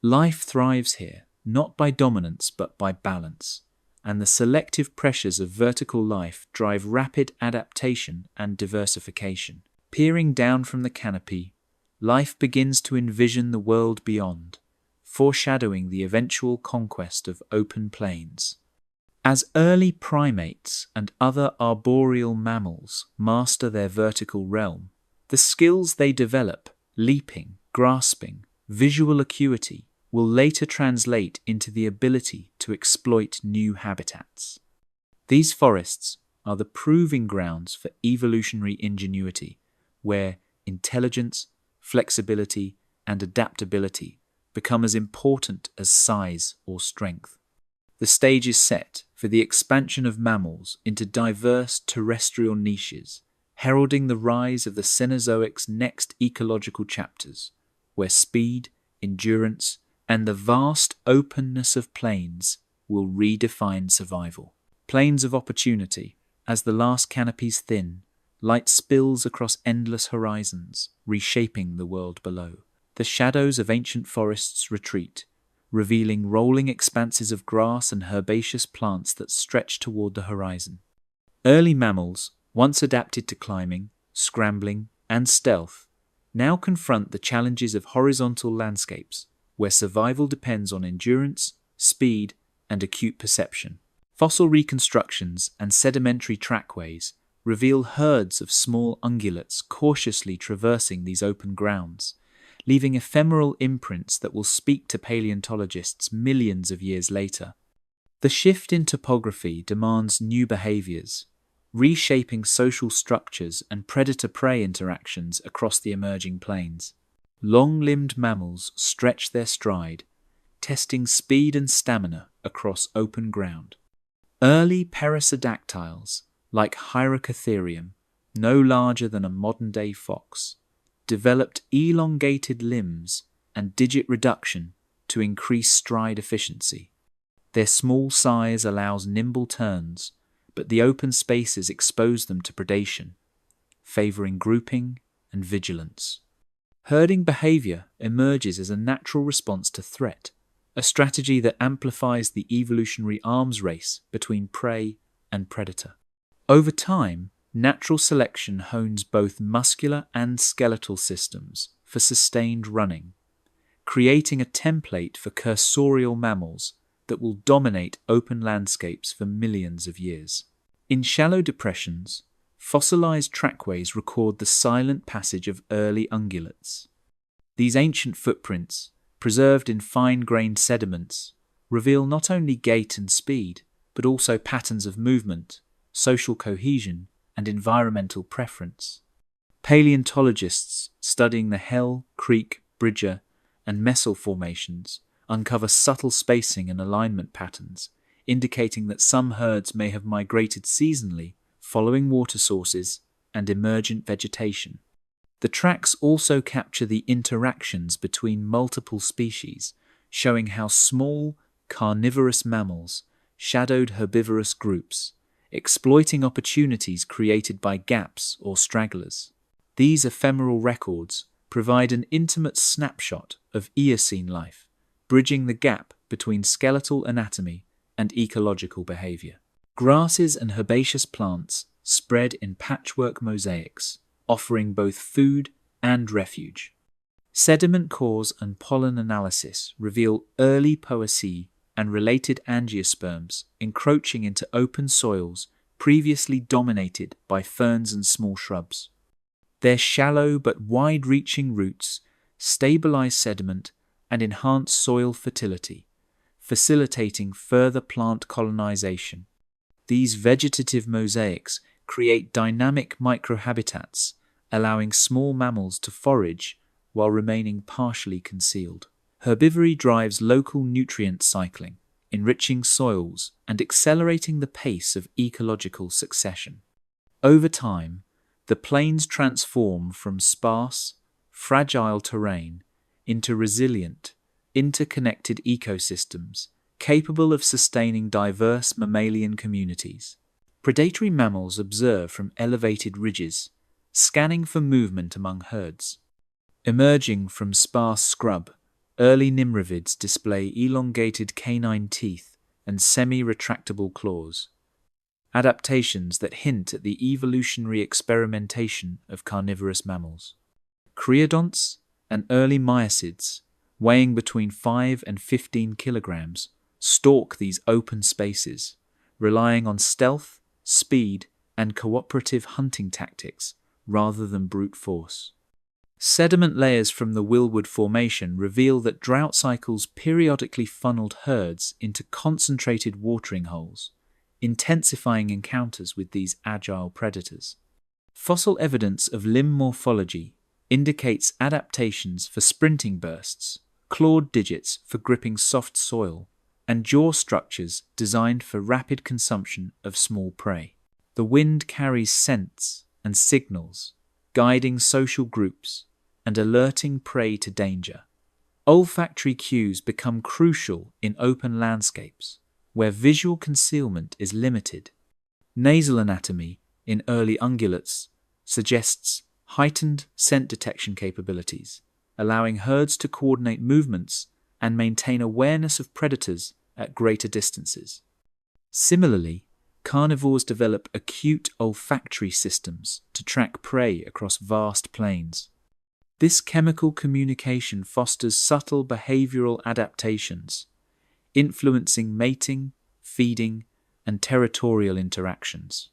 Life thrives here, not by dominance but by balance, and the selective pressures of vertical life drive rapid adaptation and diversification. Peering down from the canopy, life begins to envision the world beyond, foreshadowing the eventual conquest of open plains. As early primates and other arboreal mammals master their vertical realm, the skills they develop, leaping, grasping, visual acuity, will later translate into the ability to exploit new habitats. These forests are the proving grounds for evolutionary ingenuity, where intelligence, flexibility, and adaptability become as important as size or strength. The stage is set for the expansion of mammals into diverse terrestrial niches, heralding the rise of the Cenozoic's next ecological chapters, where speed, endurance, and the vast openness of plains will redefine survival. Plains of opportunity. As the last canopies thin, light spills across endless horizons, reshaping the world below. The shadows of ancient forests retreat, revealing rolling expanses of grass and herbaceous plants that stretch toward the horizon. Early mammals, once adapted to climbing, scrambling, and stealth, now confront the challenges of horizontal landscapes, where survival depends on endurance, speed, and acute perception. Fossil reconstructions and sedimentary trackways reveal herds of small ungulates cautiously traversing these open grounds, leaving ephemeral imprints that will speak to paleontologists millions of years later. The shift in topography demands new behaviors, reshaping social structures and predator-prey interactions across the emerging plains. Long-limbed mammals stretch their stride, testing speed and stamina across open ground. Early perissodactyls, like Hyracotherium, no larger than a modern-day fox, developed elongated limbs and digit reduction to increase stride efficiency. Their small size allows nimble turns, but the open spaces expose them to predation, favoring grouping and vigilance. Herding behavior emerges as a natural response to threat, a strategy that amplifies the evolutionary arms race between prey and predator. Over time, natural selection hones both muscular and skeletal systems, for sustained running, creating a template for cursorial mammals that will dominate open landscapes for millions of years. In shallow depressions, fossilized trackways record the silent passage of early ungulates. These ancient footprints, preserved in fine-grained sediments, reveal not only gait and speed, but also patterns of movement, social cohesion, and environmental preference. Paleontologists studying the Hell, Creek, Bridger, and Messel formations uncover subtle spacing and alignment patterns, indicating that some herds may have migrated seasonally following water sources and emergent vegetation. The tracks also capture the interactions between multiple species, showing how small, carnivorous mammals shadowed herbivorous groups, exploiting opportunities created by gaps or stragglers. These ephemeral records provide an intimate snapshot of Eocene life, bridging the gap between skeletal anatomy and ecological behavior. Grasses and herbaceous plants spread in patchwork mosaics, offering both food and refuge. Sediment cores and pollen analysis reveal early poaceae and related angiosperms encroaching into open soils previously dominated by ferns and small shrubs. Their shallow but wide-reaching roots stabilize sediment and enhance soil fertility, facilitating further plant colonization. These vegetative mosaics create dynamic microhabitats, allowing small mammals to forage while remaining partially concealed. Herbivory drives local nutrient cycling, enriching soils and accelerating the pace of ecological succession. Over time, the plains transform from sparse, fragile terrain into resilient, interconnected ecosystems capable of sustaining diverse mammalian communities. Predatory mammals observe from elevated ridges, scanning for movement among herds. Emerging from sparse scrub, early nimravids display elongated canine teeth and semi-retractable claws, adaptations that hint at the evolutionary experimentation of carnivorous mammals. Creodonts and early miacids, weighing between 5 and 15 kilograms, stalk these open spaces, relying on stealth, speed, and cooperative hunting tactics rather than brute force. Sediment layers from the Willwood Formation reveal that drought cycles periodically funneled herds into concentrated watering holes, intensifying encounters with these agile predators. Fossil evidence of limb morphology indicates adaptations for sprinting bursts, clawed digits for gripping soft soil, and jaw structures designed for rapid consumption of small prey. The wind carries scents and signals, guiding social groups and alerting prey to danger. Olfactory cues become crucial in open landscapes, where visual concealment is limited. Nasal anatomy in early ungulates suggests heightened scent detection capabilities, allowing herds to coordinate movements and maintain awareness of predators at greater distances. Similarly, carnivores develop acute olfactory systems to track prey across vast plains. This chemical communication fosters subtle behavioral adaptations, influencing mating, feeding, and territorial interactions.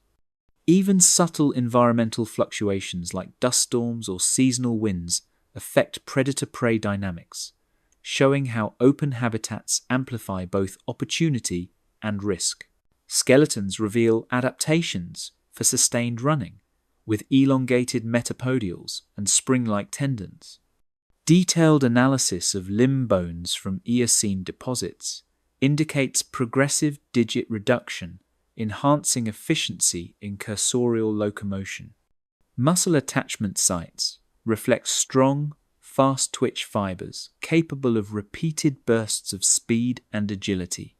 Even subtle environmental fluctuations like dust storms or seasonal winds affect predator-prey dynamics, showing how open habitats amplify both opportunity and risk. Skeletons reveal adaptations for sustained running, with elongated metapodials and spring-like tendons. Detailed analysis of limb bones from Eocene deposits indicates progressive digit reduction, enhancing efficiency in cursorial locomotion. Muscle attachment sites reflect strong, fast-twitch fibers capable of repeated bursts of speed and agility.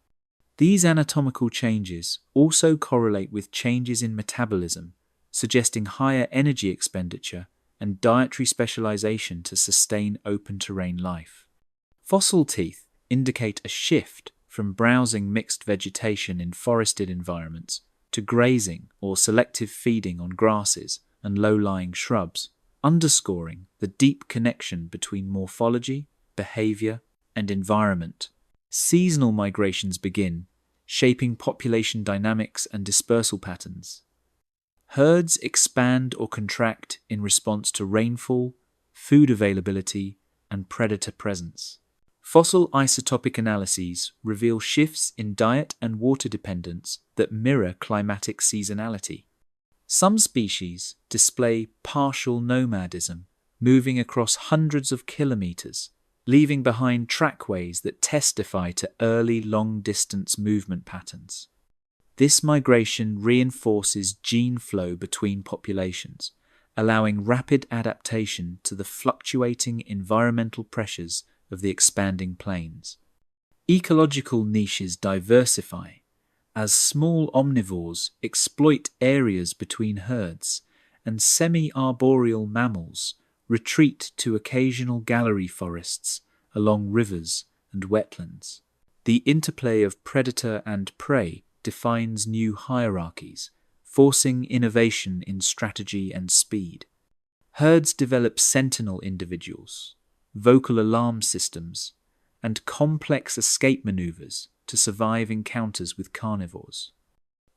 These anatomical changes also correlate with changes in metabolism, suggesting higher energy expenditure and dietary specialization to sustain open-terrain life. Fossil teeth indicate a shift from browsing mixed vegetation in forested environments to grazing or selective feeding on grasses and low-lying shrubs, underscoring the deep connection between morphology, behavior, and environment. Seasonal migrations begin, shaping population dynamics and dispersal patterns. Herds expand or contract in response to rainfall, food availability, and predator presence. Fossil isotopic analyses reveal shifts in diet and water dependence that mirror climatic seasonality. Some species display partial nomadism, moving across hundreds of kilometers, leaving behind trackways that testify to early long-distance movement patterns. This migration reinforces gene flow between populations, allowing rapid adaptation to the fluctuating environmental pressures of the expanding plains. Ecological niches diversify as small omnivores exploit areas between herds, and semi-arboreal mammals retreat to occasional gallery forests along rivers and wetlands. The interplay of predator and prey defines new hierarchies, forcing innovation in strategy and speed. Herds develop sentinel individuals, vocal alarm systems, and complex escape maneuvers to survive encounters with carnivores.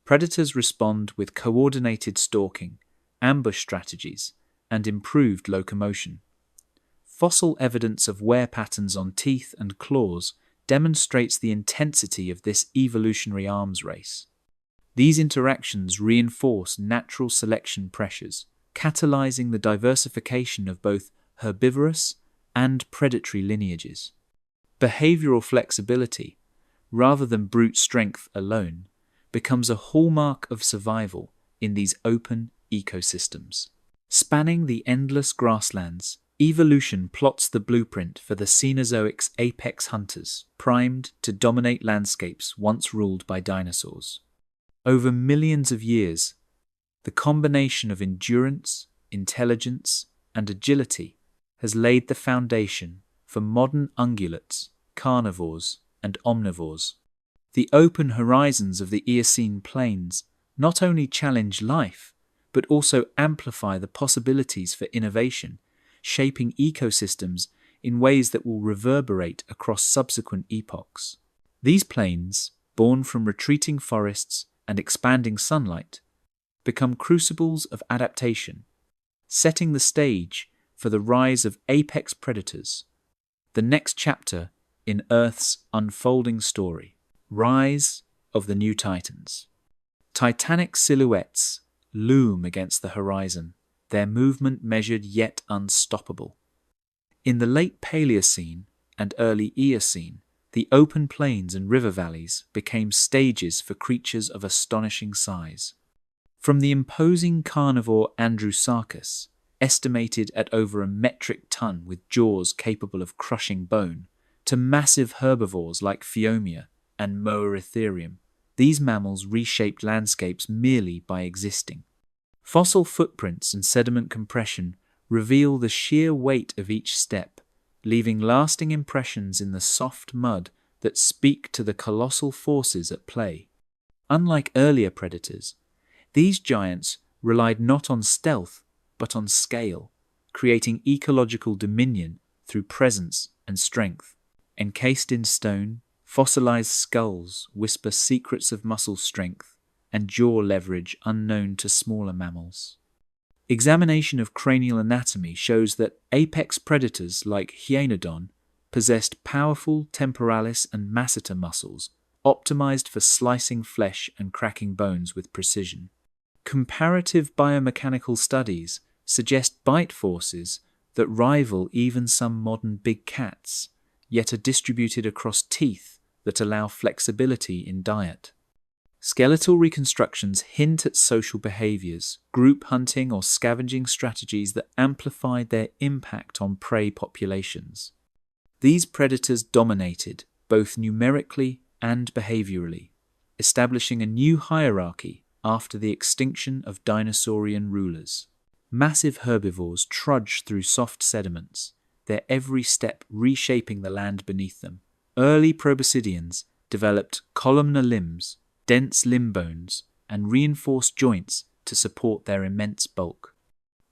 Predators respond with coordinated stalking, ambush strategies, and improved locomotion. Fossil evidence of wear patterns on teeth and claws demonstrates the intensity of this evolutionary arms race. These interactions reinforce natural selection pressures, catalyzing the diversification of both herbivorous and predatory lineages. Behavioral flexibility, rather than brute strength alone, becomes a hallmark of survival in these open ecosystems. Spanning the endless grasslands, evolution plots the blueprint for the Cenozoic's apex hunters, primed to dominate landscapes once ruled by dinosaurs. Over millions of years, the combination of endurance, intelligence, and agility has laid the foundation for modern ungulates, carnivores, and omnivores. The open horizons of the Eocene plains not only challenge life, but also amplify the possibilities for innovation, shaping ecosystems in ways that will reverberate across subsequent epochs. These plains, born from retreating forests and expanding sunlight, become crucibles of adaptation, setting the stage for the rise of apex predators, the next chapter in Earth's unfolding story. Rise of the new titans. Titanic silhouettes loom against the horizon, their movement measured yet unstoppable. In the late Paleocene and early Eocene, the open plains and river valleys became stages for creatures of astonishing size. From the imposing carnivore Andrewsarchus, estimated at over a metric ton with jaws capable of crushing bone, to massive herbivores like Phiomia and Moeritherium, these mammals reshaped landscapes merely by existing. Fossil footprints and sediment compression reveal the sheer weight of each step, leaving lasting impressions in the soft mud that speak to the colossal forces at play. Unlike earlier predators, these giants relied not on stealth but on scale, creating ecological dominion through presence and strength. Encased in stone, fossilized skulls whisper secrets of muscle strength and jaw leverage unknown to smaller mammals. Examination of cranial anatomy shows that apex predators like Hyaenodon possessed powerful temporalis and masseter muscles, optimized for slicing flesh and cracking bones with precision. Comparative biomechanical studies suggest bite forces that rival even some modern big cats, yet are distributed across teeth that allow flexibility in diet. Skeletal reconstructions hint at social behaviors, group hunting or scavenging strategies that amplified their impact on prey populations. These predators dominated, both numerically and behaviorally, establishing a new hierarchy after the extinction of dinosaurian rulers. Massive herbivores trudge through soft sediments, their every step reshaping the land beneath them. Early proboscideans developed columnar limbs, dense limb bones, and reinforced joints to support their immense bulk.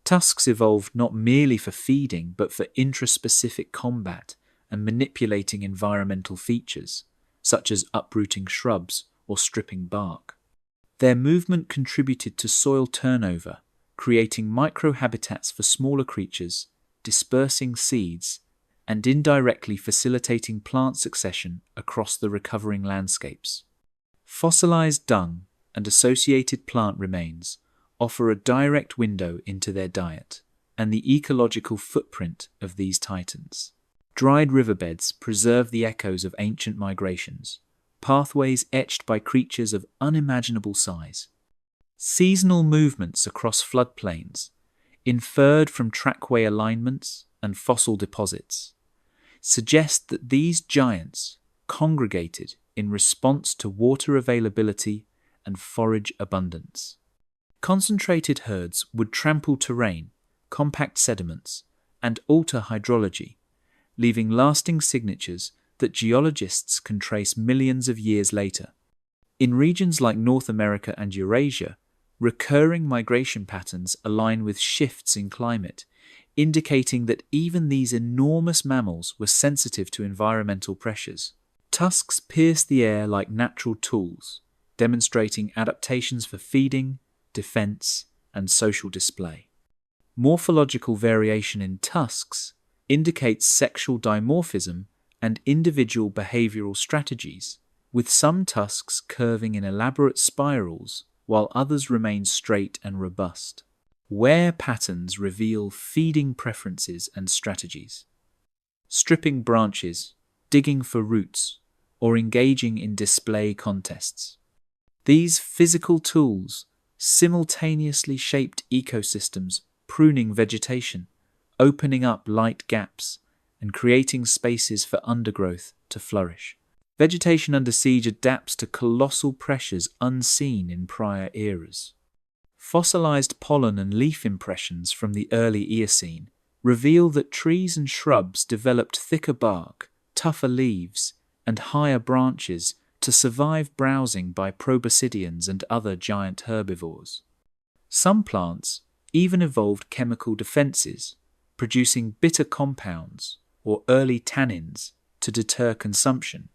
Tusks evolved not merely for feeding but for intraspecific combat and manipulating environmental features, such as uprooting shrubs or stripping bark. Their movement contributed to soil turnover, creating microhabitats for smaller creatures, dispersing seeds, and indirectly facilitating plant succession across the recovering landscapes. Fossilized dung and associated plant remains offer a direct window into their diet and the ecological footprint of these titans. Dried riverbeds preserve the echoes of ancient migrations, pathways etched by creatures of unimaginable size. Seasonal movements across floodplains, inferred from trackway alignments and fossil deposits, suggest that these giants congregated in response to water availability and forage abundance. Concentrated herds would trample terrain, compact sediments, and alter hydrology, leaving lasting signatures that geologists can trace millions of years later. In regions like North America and Eurasia, recurring migration patterns align with shifts in climate, indicating that even these enormous mammals were sensitive to environmental pressures. Tusks pierce the air like natural tools, demonstrating adaptations for feeding, defense, and social display. Morphological variation in tusks indicates sexual dimorphism and individual behavioral strategies, with some tusks curving in elaborate spirals while others remain straight and robust. Wear patterns reveal feeding preferences and strategies. Stripping branches, digging for roots, or engaging in display contests. These physical tools simultaneously shaped ecosystems, pruning vegetation, opening up light gaps, and creating spaces for undergrowth to flourish. Vegetation under siege adapts to colossal pressures unseen in prior eras. Fossilized pollen and leaf impressions from the early Eocene reveal that trees and shrubs developed thicker bark, tougher leaves, and higher branches to survive browsing by proboscideans and other giant herbivores. Some plants even evolved chemical defenses, producing bitter compounds or early tannins to deter consumption.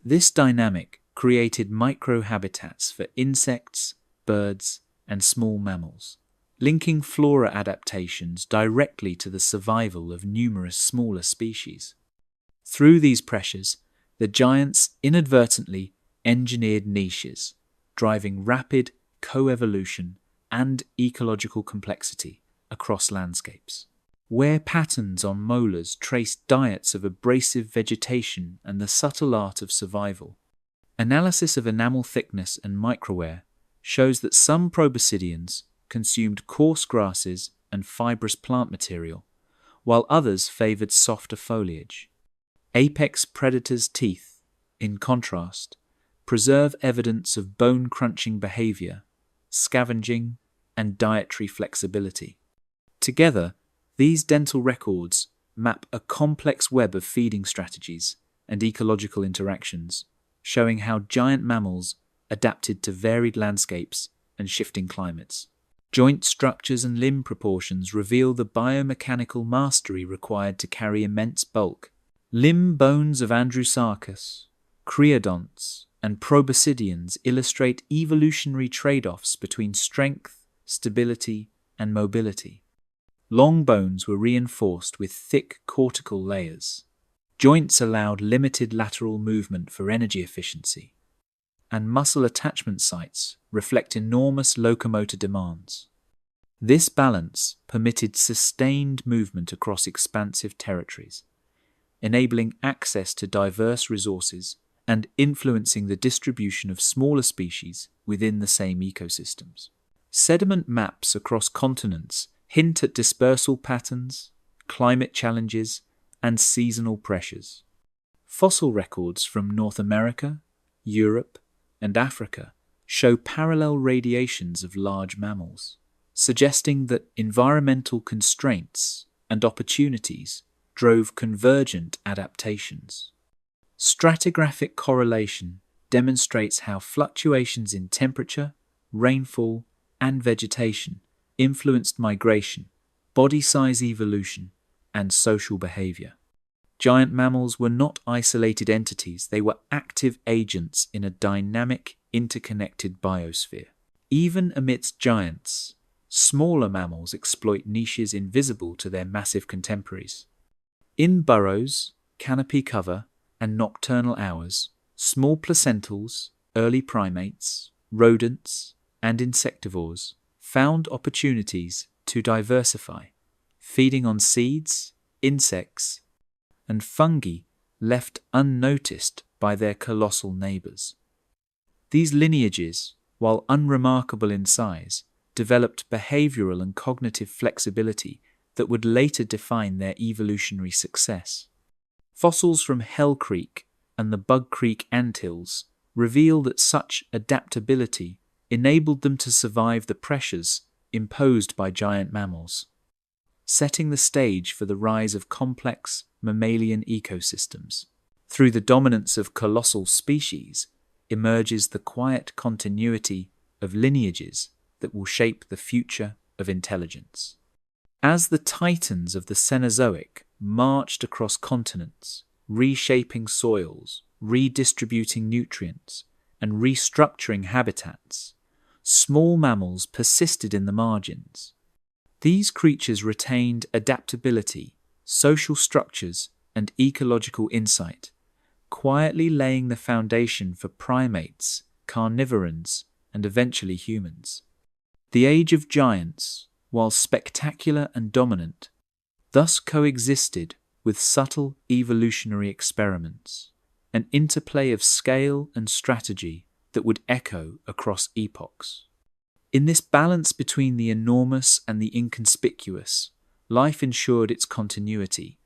This dynamic created microhabitats for insects, birds, and small mammals, linking flora adaptations directly to the survival of numerous smaller species. Through these pressures, the giants inadvertently engineered niches, driving rapid coevolution and ecological complexity across landscapes. Where patterns on molars trace diets of abrasive vegetation and the subtle art of survival. Analysis of enamel thickness and microwear shows that some proboscideans consumed coarse grasses and fibrous plant material, while others favored softer foliage. Apex predators' teeth, in contrast, preserve evidence of bone-crunching behavior, scavenging, and dietary flexibility. Together, these dental records map a complex web of feeding strategies and ecological interactions, showing how giant mammals adapted to varied landscapes and shifting climates. Joint structures and limb proportions reveal the biomechanical mastery required to carry immense bulk. Limb bones of Andrewsarchus, creodonts, and proboscideans illustrate evolutionary trade-offs between strength, stability, and mobility. Long bones were reinforced with thick cortical layers. Joints allowed limited lateral movement for energy efficiency, and muscle attachment sites reflect enormous locomotor demands. This balance permitted sustained movement across expansive territories, enabling access to diverse resources and influencing the distribution of smaller species within the same ecosystems. Sediment maps across continents hint at dispersal patterns, climate challenges, and seasonal pressures. Fossil records from North America, Europe, and Africa show parallel radiations of large mammals, suggesting that environmental constraints and opportunities drove convergent adaptations. Stratigraphic correlation demonstrates how fluctuations in temperature, rainfall, and vegetation influenced migration body size evolution, and social behavior. Giant mammals were not isolated entities, they were active agents in a dynamic, interconnected biosphere. Even amidst giants, smaller mammals exploit niches invisible to their massive contemporaries. In burrows, canopy cover, and nocturnal hours, small placentals, early primates, rodents, and insectivores found opportunities to diversify, feeding on seeds, insects, and fungi left unnoticed by their colossal neighbors. These lineages, while unremarkable in size, developed behavioral and cognitive flexibility that would later define their evolutionary success. Fossils from Hell Creek and the Bug Creek anthills reveal that such adaptability enabled them to survive the pressures imposed by giant mammals, setting the stage for the rise of complex mammalian ecosystems. Through the dominance of colossal species emerges the quiet continuity of lineages that will shape the future of intelligence. As the titans of the Cenozoic marched across continents, reshaping soils, redistributing nutrients, and restructuring habitats, small mammals persisted in the margins. These creatures retained adaptability, social structures, and ecological insight, quietly laying the foundation for primates, carnivorans, and eventually humans. The age of giants, while spectacular and dominant, thus coexisted with subtle evolutionary experiments, an interplay of scale and strategy that would echo across epochs. In this balance between the enormous and the inconspicuous, life ensured its continuity,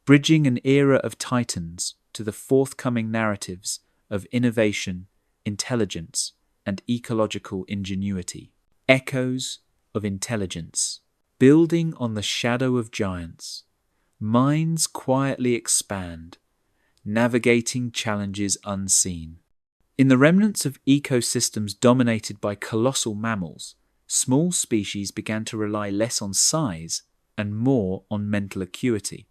bridging an era of titans to the forthcoming narratives of innovation, intelligence, and ecological ingenuity. Echoes of intelligence, building on the shadow of giants, minds quietly expand, navigating challenges unseen. In the remnants of ecosystems dominated by colossal mammals, small species began to rely less on size and more on mental acuity.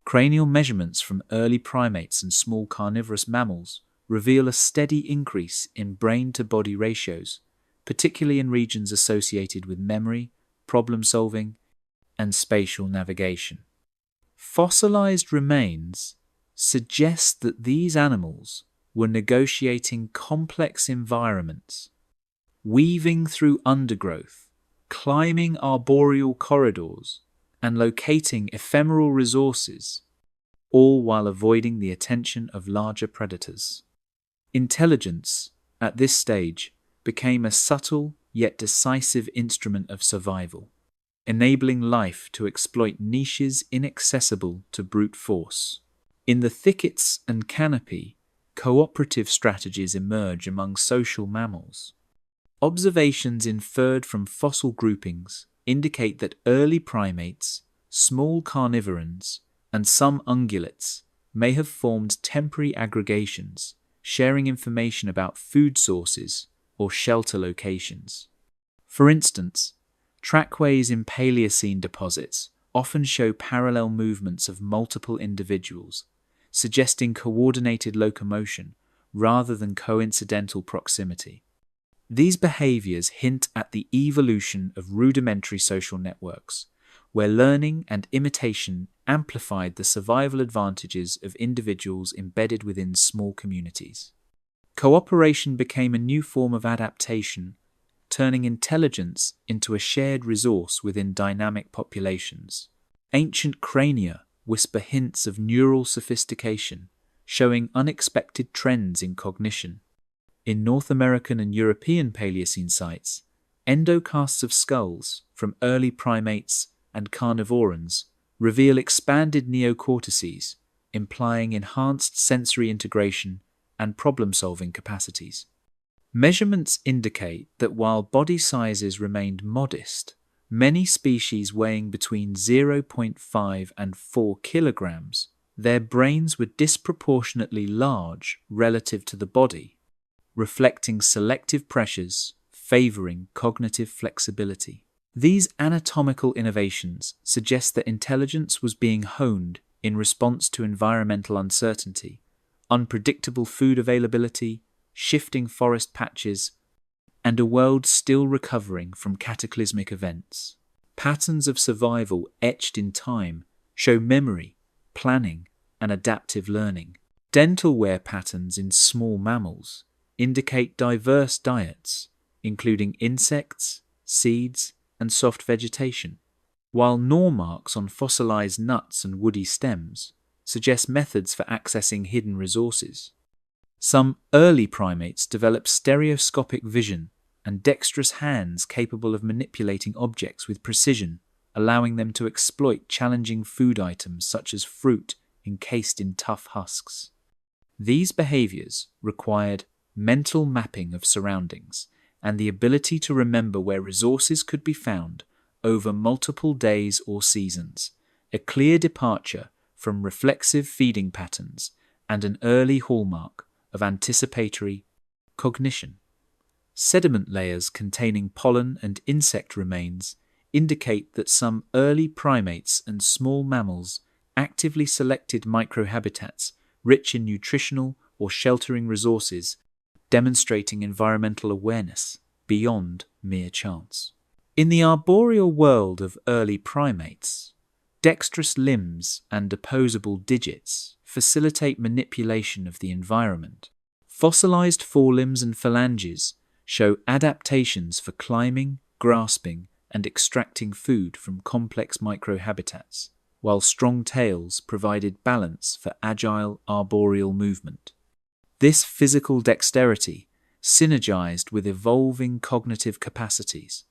Cranial measurements from early primates and small carnivorous mammals reveal a steady increase in brain-to-body ratios, particularly in regions associated with memory, problem-solving, and spatial navigation. Fossilized remains suggest that these animals were negotiating complex environments, weaving through undergrowth, climbing arboreal corridors, and locating ephemeral resources, all while avoiding the attention of larger predators. Intelligence, at this stage, became a subtle yet decisive instrument of survival, enabling life to exploit niches inaccessible to brute force. In the thickets and canopy, cooperative strategies emerge among social mammals. Observations inferred from fossil groupings indicate that early primates, small carnivorans, and some ungulates may have formed temporary aggregations, sharing information about food sources or shelter locations. For instance, trackways in Paleocene deposits often show parallel movements of multiple individuals, suggesting coordinated locomotion rather than coincidental proximity. These behaviors hint at the evolution of rudimentary social networks, where learning and imitation amplified the survival advantages of individuals embedded within small communities. Cooperation became a new form of adaptation, turning intelligence into a shared resource within dynamic populations. Ancient crania whisper hints of neural sophistication, showing unexpected trends in cognition. In North American and European Paleocene sites, endocasts of skulls from early primates and carnivorans reveal expanded neocortices, implying enhanced sensory integration and problem-solving capacities. Measurements indicate that while body sizes remained modest, many species weighing between 0.5 and 4 kilograms, their brains were disproportionately large relative to the body, reflecting selective pressures favoring cognitive flexibility. These anatomical innovations suggest that intelligence was being honed in response to environmental uncertainty, unpredictable food availability, shifting forest patches, and a world still recovering from cataclysmic events. Patterns of survival etched in time show memory, planning, and adaptive learning. Dental wear patterns in small mammals indicate diverse diets, including insects, seeds, and soft vegetation, while gnaw marks on fossilized nuts and woody stems suggest methods for accessing hidden resources. Some early primates developed stereoscopic vision and dexterous hands capable of manipulating objects with precision, allowing them to exploit challenging food items such as fruit encased in tough husks. These behaviors required mental mapping of surroundings and the ability to remember where resources could be found over multiple days or seasons, a clear departure from reflexive feeding patterns and an early hallmark of anticipatory cognition. Sediment layers containing pollen and insect remains indicate that some early primates and small mammals actively selected microhabitats rich in nutritional or sheltering resources, demonstrating environmental awareness beyond mere chance. In the arboreal world of early primates, dexterous limbs and opposable digits facilitate manipulation of the environment. Fossilized forelimbs and phalanges show adaptations for climbing, grasping, and extracting food from complex microhabitats, while strong tails provided balance for agile arboreal movement. This physical dexterity synergized with evolving cognitive capacities,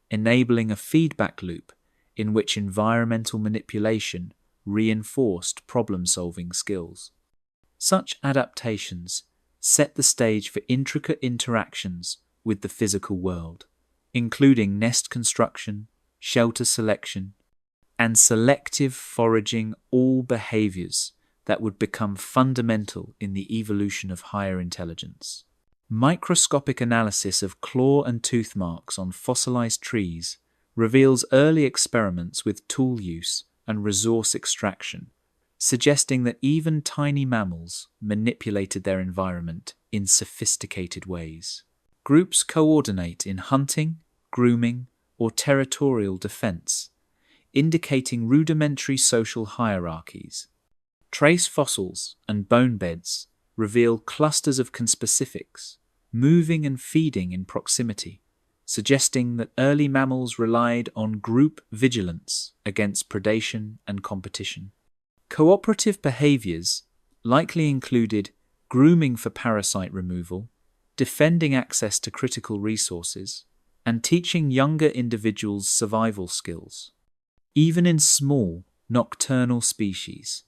enabling a feedback loop in which environmental manipulation reinforced problem-solving skills. Such adaptations set the stage for intricate interactions with the physical world, including nest construction, shelter selection, and selective foraging, all behaviors that would become fundamental in the evolution of higher intelligence. Microscopic analysis of claw and tooth marks on fossilized trees reveals early experiments with tool use and resource extraction, suggesting that even tiny mammals manipulated their environment in sophisticated ways. Groups coordinate in hunting, grooming, or territorial defense, indicating rudimentary social hierarchies. Trace fossils and bone beds reveal clusters of conspecifics, moving and feeding in proximity, suggesting that early mammals relied on group vigilance against predation and competition. Cooperative behaviors likely included grooming for parasite removal, defending access to critical resources, and teaching younger individuals survival skills. Even in small, nocturnal species,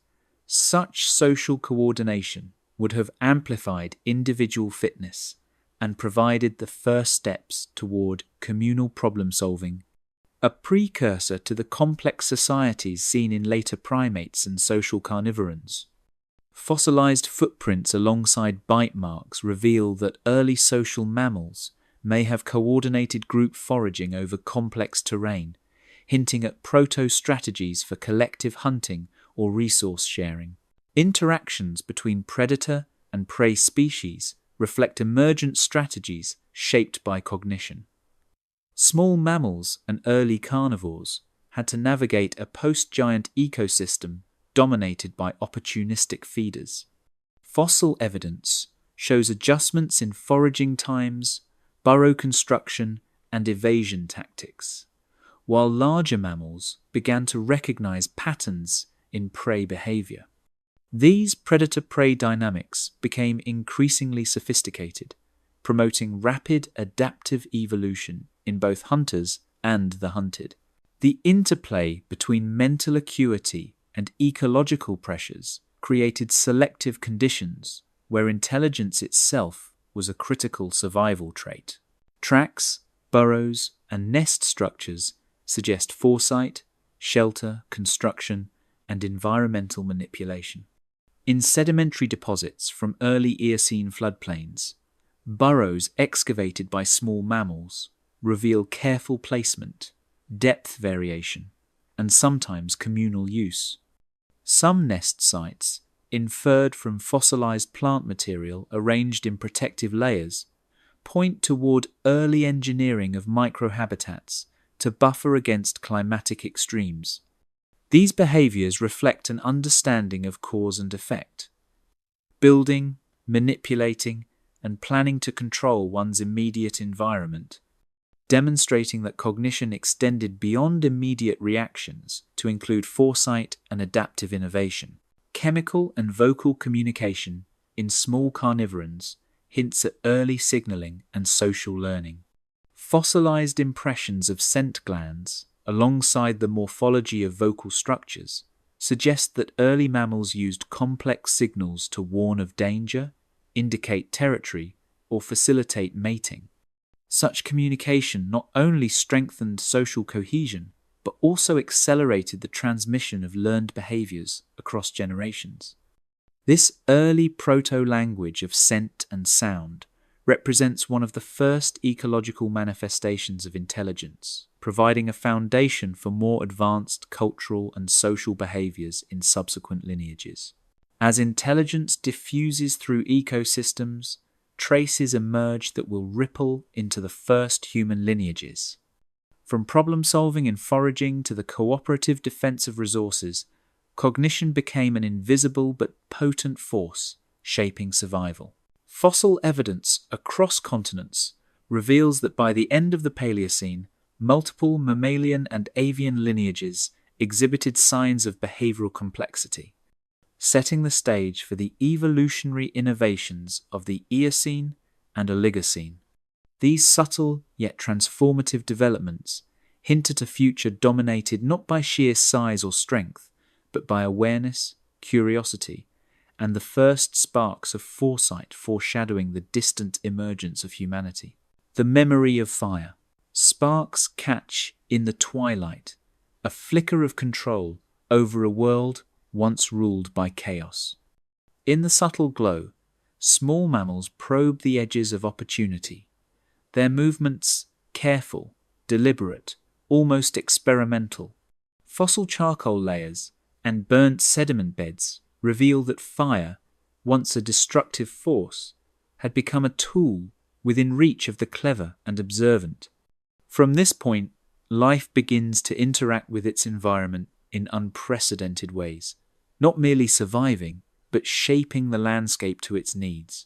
such social coordination would have amplified individual fitness and provided the first steps toward communal problem-solving, a precursor to the complex societies seen in later primates and social carnivorans. Fossilized footprints alongside bite marks reveal that early social mammals may have coordinated group foraging over complex terrain, hinting at proto-strategies for collective hunting or resource sharing. Interactions between predator and prey species reflect emergent strategies shaped by cognition. Small mammals and early carnivores had to navigate a post-giant ecosystem dominated by opportunistic feeders. Fossil evidence shows adjustments in foraging times, burrow construction, and evasion tactics, while larger mammals began to recognize patterns in prey behavior. These predator-prey dynamics became increasingly sophisticated, promoting rapid adaptive evolution in both hunters and the hunted. The interplay between mental acuity and ecological pressures created selective conditions where intelligence itself was a critical survival trait. Tracks, burrows, and nest structures suggest foresight, shelter, construction, and environmental manipulation. In sedimentary deposits from early Eocene floodplains, burrows excavated by small mammals reveal careful placement, depth variation, and sometimes communal use. Some nest sites, inferred from fossilized plant material arranged in protective layers, point toward early engineering of microhabitats to buffer against climatic extremes. These behaviors reflect an understanding of cause and effect, building, manipulating, and planning to control one's immediate environment, demonstrating that cognition extended beyond immediate reactions to include foresight and adaptive innovation. Chemical and vocal communication in small carnivorans hints at early signaling and social learning. Fossilized impressions of scent glands, alongside the morphology of vocal structures, suggest that early mammals used complex signals to warn of danger, indicate territory, or facilitate mating. Such communication not only strengthened social cohesion, but also accelerated the transmission of learned behaviors across generations. This early proto-language of scent and sound represents one of the first ecological manifestations of intelligence, providing a foundation for more advanced cultural and social behaviors in subsequent lineages. As intelligence diffuses through ecosystems, traces emerge that will ripple into the first human lineages. From problem-solving in foraging to the cooperative defense of resources, cognition became an invisible but potent force shaping survival. Fossil evidence across continents reveals that by the end of the Paleocene, multiple mammalian and avian lineages exhibited signs of behavioral complexity, setting the stage for the evolutionary innovations of the Eocene and Oligocene. These subtle yet transformative developments hint at a future dominated not by sheer size or strength, but by awareness, curiosity, and the first sparks of foresight foreshadowing the distant emergence of humanity. The memory of fire. Sparks catch in the twilight, a flicker of control over a world once ruled by chaos. In the subtle glow, small mammals probe the edges of opportunity, their movements careful, deliberate, almost experimental. Fossil charcoal layers and burnt sediment beds reveal that fire, once a destructive force, had become a tool within reach of the clever and observant. From this point, life begins to interact with its environment in unprecedented ways, not merely surviving, but shaping the landscape to its needs.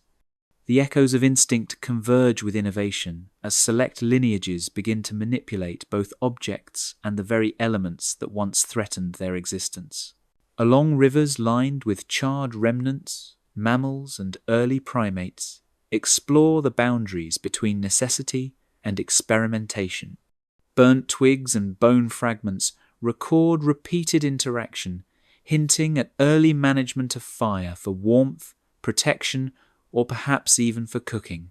The echoes of instinct converge with innovation as select lineages begin to manipulate both objects and the very elements that once threatened their existence. Along rivers lined with charred remnants, mammals and early primates explore the boundaries between necessity and experimentation. Burnt twigs and bone fragments record repeated interaction, hinting at early management of fire for warmth, protection, or perhaps even for cooking.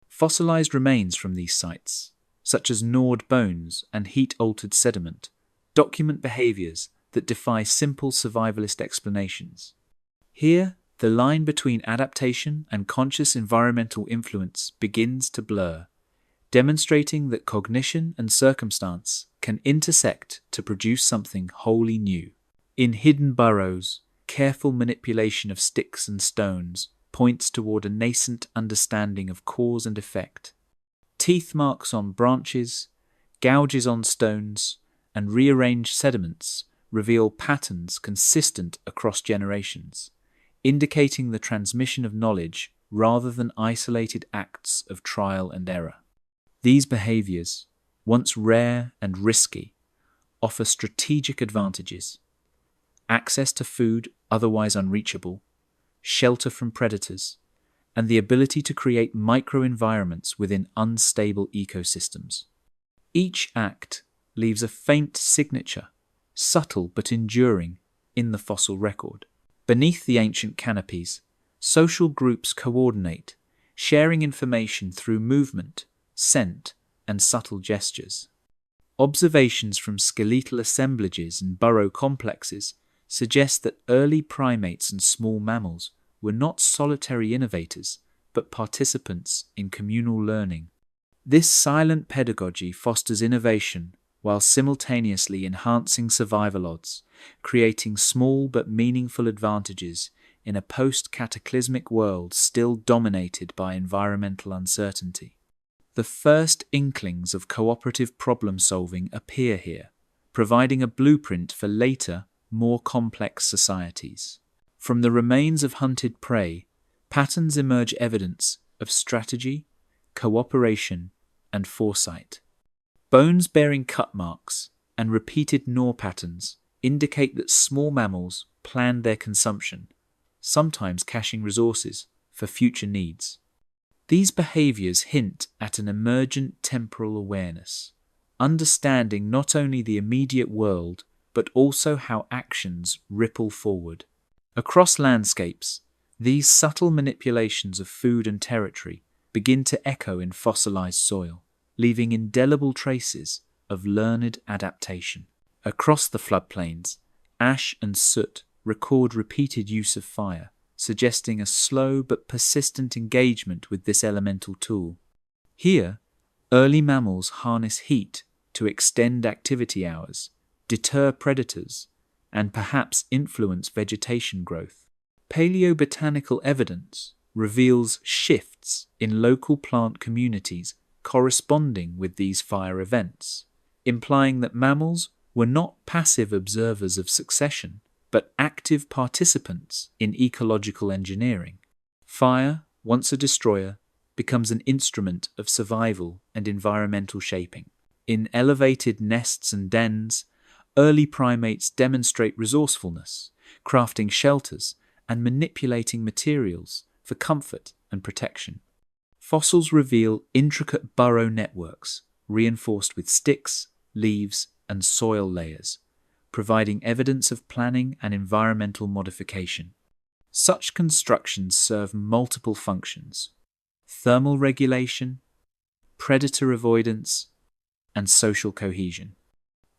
Fossilized remains from these sites, such as gnawed bones and heat-altered sediment, document behaviors that defy simple survivalist explanations. Here, the line between adaptation and conscious environmental influence begins to blur, demonstrating that cognition and circumstance can intersect to produce something wholly new. In hidden burrows, careful manipulation of sticks and stones points toward a nascent understanding of cause and effect. Teeth marks on branches, gouges on stones, and rearranged sediments reveal patterns consistent across generations, indicating the transmission of knowledge rather than isolated acts of trial and error. These behaviors, once rare and risky, offer strategic advantages: access to food otherwise unreachable, shelter from predators, and the ability to create microenvironments within unstable ecosystems. Each act leaves a faint signature, subtle but enduring, in the fossil record. Beneath the ancient canopies, social groups coordinate, sharing information through movement, scent, and subtle gestures. Observations from skeletal assemblages and burrow complexes suggest that early primates and small mammals were not solitary innovators, but participants in communal learning. This silent pedagogy fosters innovation while simultaneously enhancing survival odds, creating small but meaningful advantages in a post-cataclysmic world still dominated by environmental uncertainty. The first inklings of cooperative problem-solving appear here, providing a blueprint for later, more complex societies. From the remains of hunted prey, patterns emerge evidence of strategy, cooperation, and foresight. Bones bearing cut marks and repeated gnaw patterns indicate that small mammals planned their consumption, sometimes caching resources for future needs. These behaviors hint at an emergent temporal awareness, understanding not only the immediate world, but also how actions ripple forward. Across landscapes, these subtle manipulations of food and territory begin to echo in fossilized soil, leaving indelible traces of learned adaptation. Across the floodplains, ash and soot record repeated use of fire, suggesting a slow but persistent engagement with this elemental tool. Here, early mammals harness heat to extend activity hours, deter predators, and perhaps influence vegetation growth. Paleobotanical evidence reveals shifts in local plant communities corresponding with these fire events, implying that mammals were not passive observers of succession, but active participants in ecological engineering. Fire, once a destroyer, becomes an instrument of survival and environmental shaping. In elevated nests and dens, early primates demonstrate resourcefulness, crafting shelters and manipulating materials for comfort and protection. Fossils reveal intricate burrow networks reinforced with sticks, leaves, and soil layers, providing evidence of planning and environmental modification. Such constructions serve multiple functions: thermal regulation, predator avoidance, and social cohesion.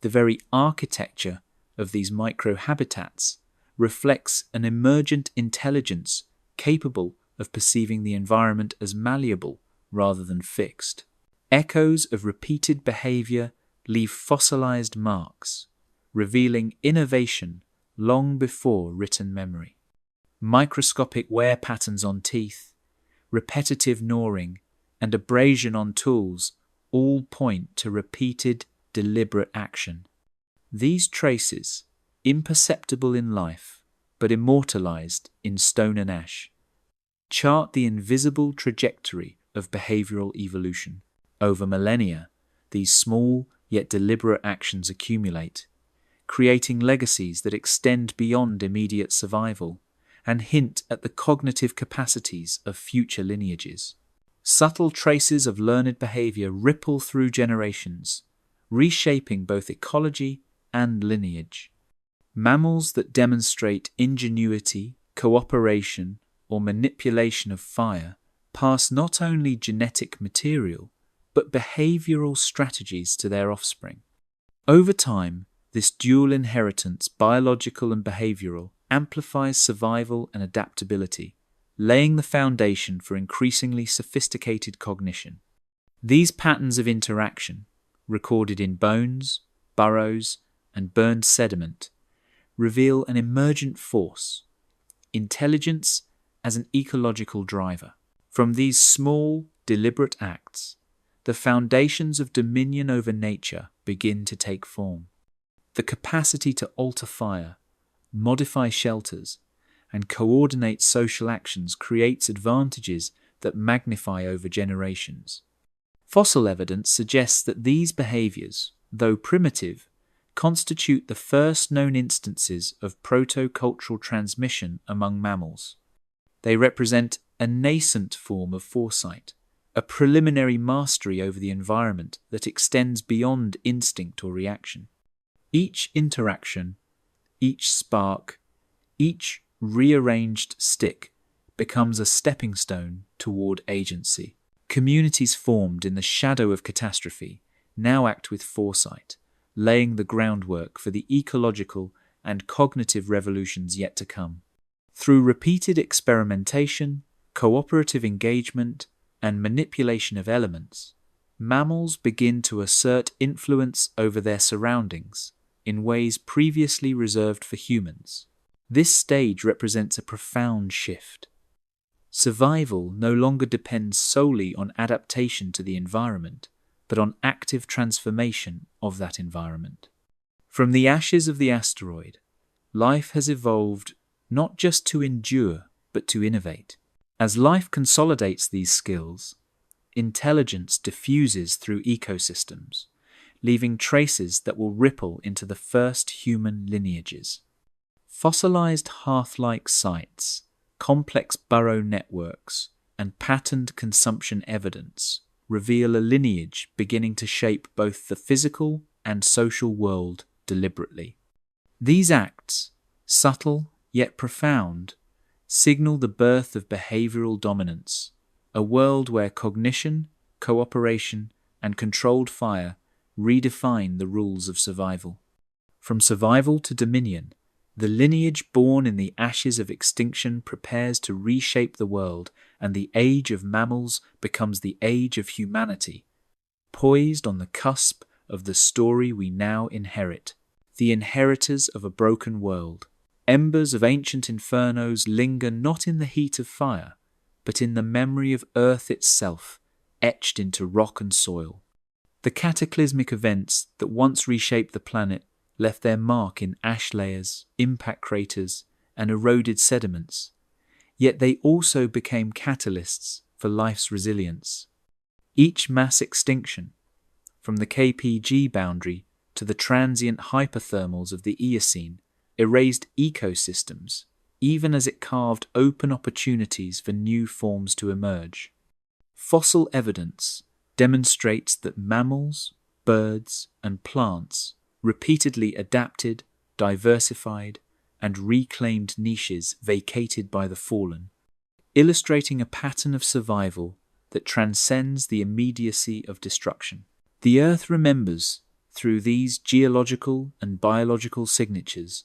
The very architecture of these microhabitats reflects an emergent intelligence capable of perceiving the environment as malleable rather than fixed. Echoes of repeated behavior leave fossilized marks, revealing innovation long before written memory. Microscopic wear patterns on teeth, repetitive gnawing, and abrasion on tools all point to repeated, deliberate action. These traces, imperceptible in life, but immortalized in stone and ash, chart the invisible trajectory of behavioral evolution. Over millennia, these small yet deliberate actions accumulate, creating legacies that extend beyond immediate survival and hint at the cognitive capacities of future lineages. Subtle traces of learned behavior ripple through generations, reshaping both ecology and lineage. Mammals that demonstrate ingenuity, cooperation, or manipulation of fire pass not only genetic material, but behavioral strategies to their offspring. Over time, this dual inheritance, biological and behavioral, amplifies survival and adaptability, laying the foundation for increasingly sophisticated cognition. These patterns of interaction, recorded in bones, burrows, and burned sediment, reveal an emergent force: intelligence as an ecological driver. From these small, deliberate acts, the foundations of dominion over nature begin to take form. The capacity to alter fire, modify shelters, and coordinate social actions creates advantages that magnify over generations. Fossil evidence suggests that these behaviors, though primitive, constitute the first known instances of proto-cultural transmission among mammals. They represent a nascent form of foresight, a preliminary mastery over the environment that extends beyond instinct or reaction. Each interaction, each spark, each rearranged stick becomes a stepping stone toward agency. Communities formed in the shadow of catastrophe now act with foresight, laying the groundwork for the ecological and cognitive revolutions yet to come. Through repeated experimentation, cooperative engagement, and manipulation of elements, mammals begin to assert influence over their surroundings in ways previously reserved for humans. This stage represents a profound shift. Survival no longer depends solely on adaptation to the environment, but on active transformation of that environment. From the ashes of the asteroid, life has evolved not just to endure, but to innovate. As life consolidates these skills, intelligence diffuses through ecosystems, leaving traces that will ripple into the first human lineages. Fossilized hearth-like sites, complex burrow networks, and patterned consumption evidence reveal a lineage beginning to shape both the physical and social world deliberately. These acts, subtle yet profound, signal the birth of behavioral dominance, a world where cognition, cooperation, and controlled fire redefine the rules of survival. From survival to dominion, the lineage born in the ashes of extinction prepares to reshape the world, and the age of mammals becomes the age of humanity, poised on the cusp of the story we now inherit, the inheritors of a broken world. Embers of ancient infernos linger not in the heat of fire, but in the memory of Earth itself, etched into rock and soil. The cataclysmic events that once reshaped the planet left their mark in ash layers, impact craters, and eroded sediments, yet they also became catalysts for life's resilience. Each mass extinction, from the KPG boundary to the transient hyperthermals of the Eocene, erased ecosystems, even as it carved open opportunities for new forms to emerge. Fossil evidence demonstrates that mammals, birds, and plants repeatedly adapted, diversified, and reclaimed niches vacated by the fallen, illustrating a pattern of survival that transcends the immediacy of destruction. The Earth remembers, through these geological and biological signatures,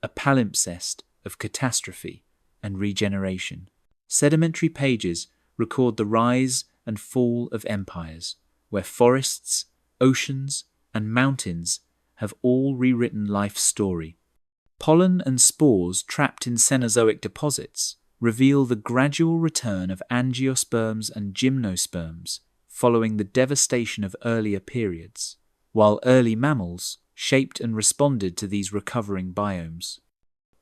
a palimpsest of catastrophe and regeneration. Sedimentary pages record the rise and fall of empires, where forests, oceans, and mountains have all rewritten life's story. Pollen and spores trapped in Cenozoic deposits reveal the gradual return of angiosperms and gymnosperms following the devastation of earlier periods, while early mammals shaped and responded to these recovering biomes.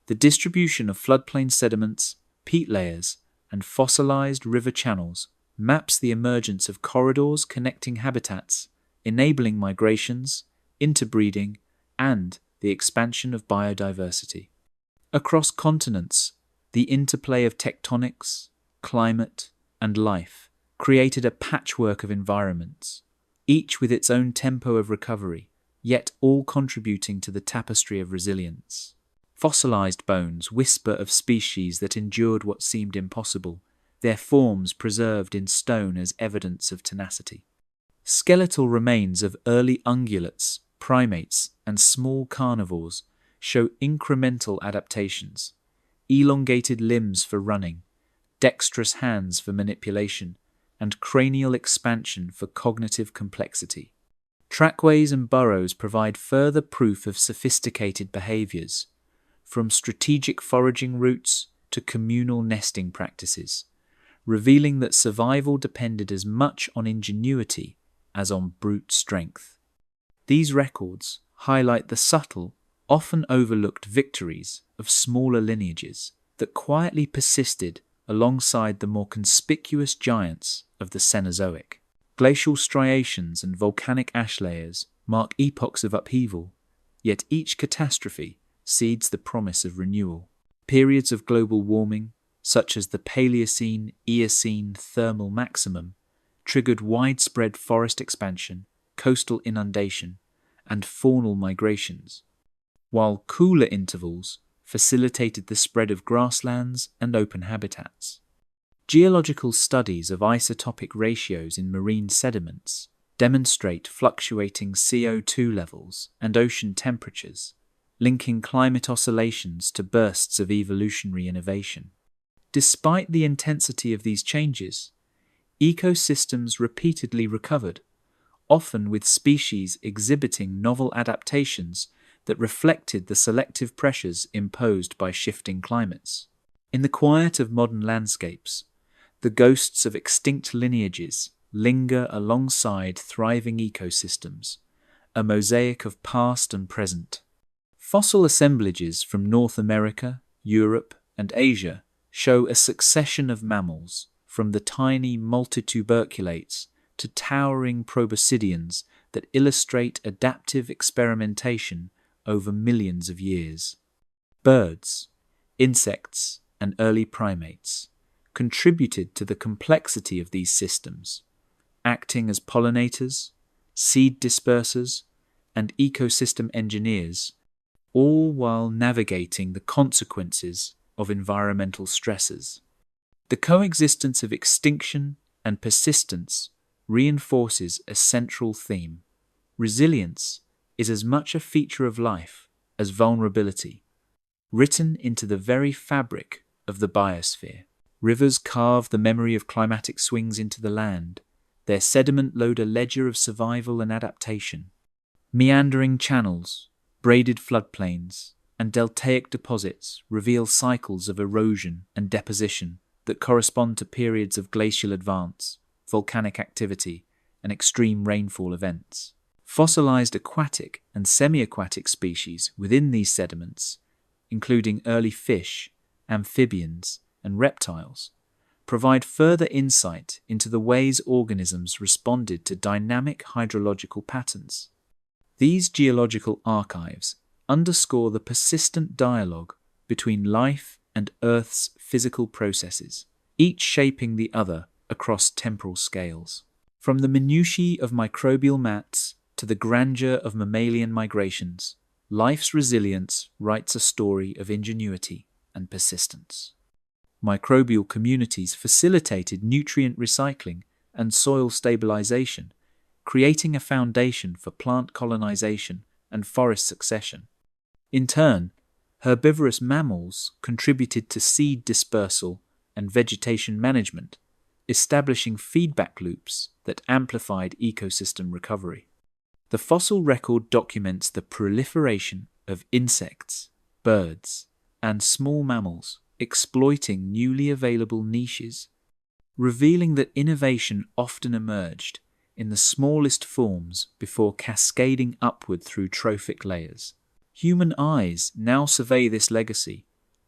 The distribution of floodplain sediments, peat layers, and fossilized river channels maps the emergence of corridors connecting habitats, enabling migrations, interbreeding, and the expansion of biodiversity. Across continents, the interplay of tectonics, climate, and life created a patchwork of environments, each with its own tempo of recovery, yet all contributing to the tapestry of resilience. Fossilized bones whisper of species that endured what seemed impossible, their forms preserved in stone as evidence of tenacity. Skeletal remains of early ungulates, primates, and small carnivores show incremental adaptations, elongated limbs for running, dexterous hands for manipulation, and cranial expansion for cognitive complexity. Trackways and burrows provide further proof of sophisticated behaviors, from strategic foraging routes to communal nesting practices, revealing that survival depended as much on ingenuity as on brute strength. These records highlight the subtle, often overlooked victories of smaller lineages that quietly persisted alongside the more conspicuous giants of the Cenozoic. Glacial striations and volcanic ash layers mark epochs of upheaval, yet each catastrophe seeds the promise of renewal. Periods of global warming, such as the Paleocene-Eocene thermal maximum, triggered widespread forest expansion, coastal inundation, and faunal migrations, while cooler intervals facilitated the spread of grasslands and open habitats. Geological studies of isotopic ratios in marine sediments demonstrate fluctuating CO2 levels and ocean temperatures, linking climate oscillations to bursts of evolutionary innovation. Despite the intensity of these changes, ecosystems repeatedly recovered, often with species exhibiting novel adaptations that reflected the selective pressures imposed by shifting climates. In the quiet of modern landscapes, the ghosts of extinct lineages linger alongside thriving ecosystems, a mosaic of past and present. Fossil assemblages from North America, Europe, and Asia show a succession of mammals, from the tiny multituberculates to towering proboscideans that illustrate adaptive experimentation over millions of years. Birds, insects, and early primates contributed to the complexity of these systems, acting as pollinators, seed dispersers, and ecosystem engineers, all while navigating the consequences of environmental stresses. The coexistence of extinction and persistence reinforces a central theme. Resilience is as much a feature of life as vulnerability, written into the very fabric of the biosphere. Rivers carve the memory of climatic swings into the land. Their sediment load a ledger of survival and adaptation. Meandering channels, braided floodplains, and deltaic deposits reveal cycles of erosion and deposition that correspond to periods of glacial advance, volcanic activity, and extreme rainfall events. Fossilized aquatic and semi-aquatic species within these sediments, including early fish, amphibians, and reptiles, provide further insight into the ways organisms responded to dynamic hydrological patterns. These geological archives underscore the persistent dialogue between life and Earth's physical processes, each shaping the other across temporal scales. From the minutiae of microbial mats to the grandeur of mammalian migrations, life's resilience writes a story of ingenuity and persistence. Microbial communities facilitated nutrient recycling and soil stabilization, creating a foundation for plant colonization and forest succession. In turn, herbivorous mammals contributed to seed dispersal and vegetation management, establishing feedback loops that amplified ecosystem recovery. The fossil record documents the proliferation of insects, birds, and small mammals exploiting newly available niches, revealing that innovation often emerged in the smallest forms before cascading upward through trophic layers. Human eyes now survey this legacy,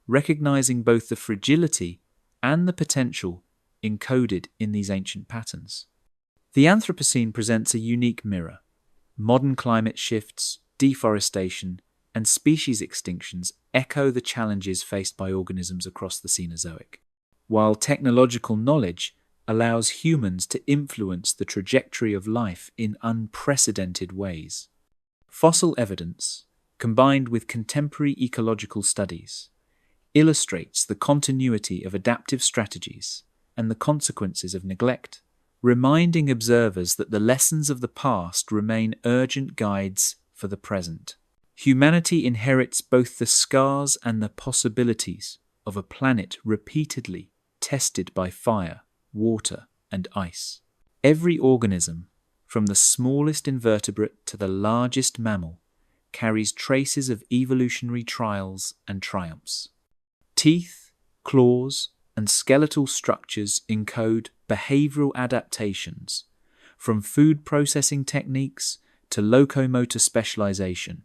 recognizing both the fragility and the potential encoded in these ancient patterns. The Anthropocene presents a unique mirror. Modern climate shifts, deforestation, and species extinctions echo the challenges faced by organisms across the Cenozoic, while technological knowledge allows humans to influence the trajectory of life in unprecedented ways. Fossil evidence, combined with contemporary ecological studies, illustrates the continuity of adaptive strategies and the consequences of neglect, reminding observers that the lessons of the past remain urgent guides for the present. Humanity inherits both the scars and the possibilities of a planet repeatedly tested by fire, water, and ice. Every organism, from the smallest invertebrate to the largest mammal, carries traces of evolutionary trials and triumphs. Teeth, claws, and skeletal structures encode behavioral adaptations, from food processing techniques to locomotor specialization,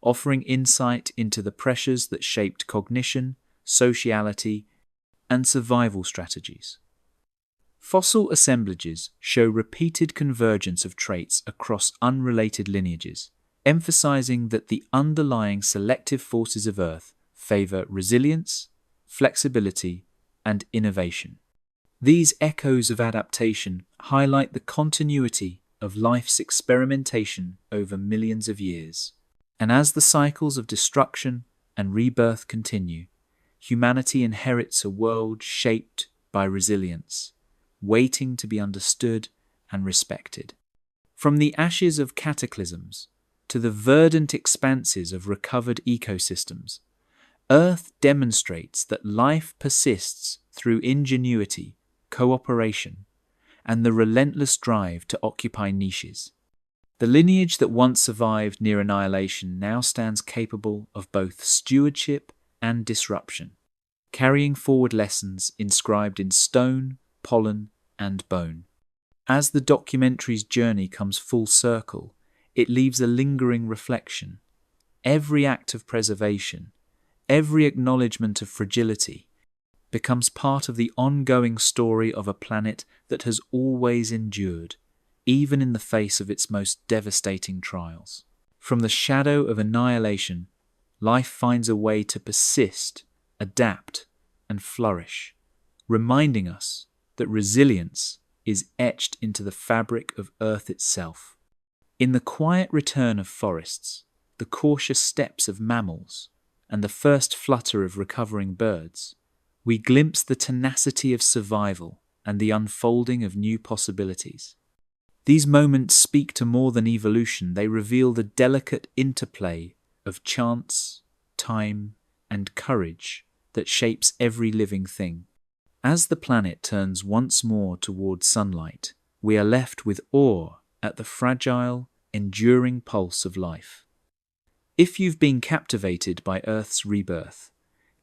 offering insight into the pressures that shaped cognition, sociality, and survival strategies. Fossil assemblages show repeated convergence of traits across unrelated lineages, emphasizing that the underlying selective forces of Earth favor resilience, flexibility, and innovation. These echoes of adaptation highlight the continuity of life's experimentation over millions of years. And as the cycles of destruction and rebirth continue, humanity inherits a world shaped by resilience, waiting to be understood and respected. From the ashes of cataclysms to the verdant expanses of recovered ecosystems, Earth demonstrates that life persists through ingenuity, cooperation, and the relentless drive to occupy niches. The lineage that once survived near annihilation now stands capable of both stewardship and disruption, carrying forward lessons inscribed in stone, pollen, and bone. As the documentary's journey comes full circle, it leaves a lingering reflection. Every act of preservation, every acknowledgement of fragility, becomes part of the ongoing story of a planet that has always endured, even in the face of its most devastating trials. From the shadow of annihilation, life finds a way to persist, adapt, and flourish, reminding us that resilience is etched into the fabric of Earth itself. In the quiet return of forests, the cautious steps of mammals, and the first flutter of recovering birds, we glimpse the tenacity of survival and the unfolding of new possibilities. These moments speak to more than evolution. They reveal the delicate interplay of chance, time, and courage that shapes every living thing. As the planet turns once more towards sunlight, we are left with awe at the fragile, enduring pulse of life. If you've been captivated by Earth's rebirth,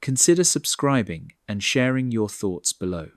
consider subscribing and sharing your thoughts below.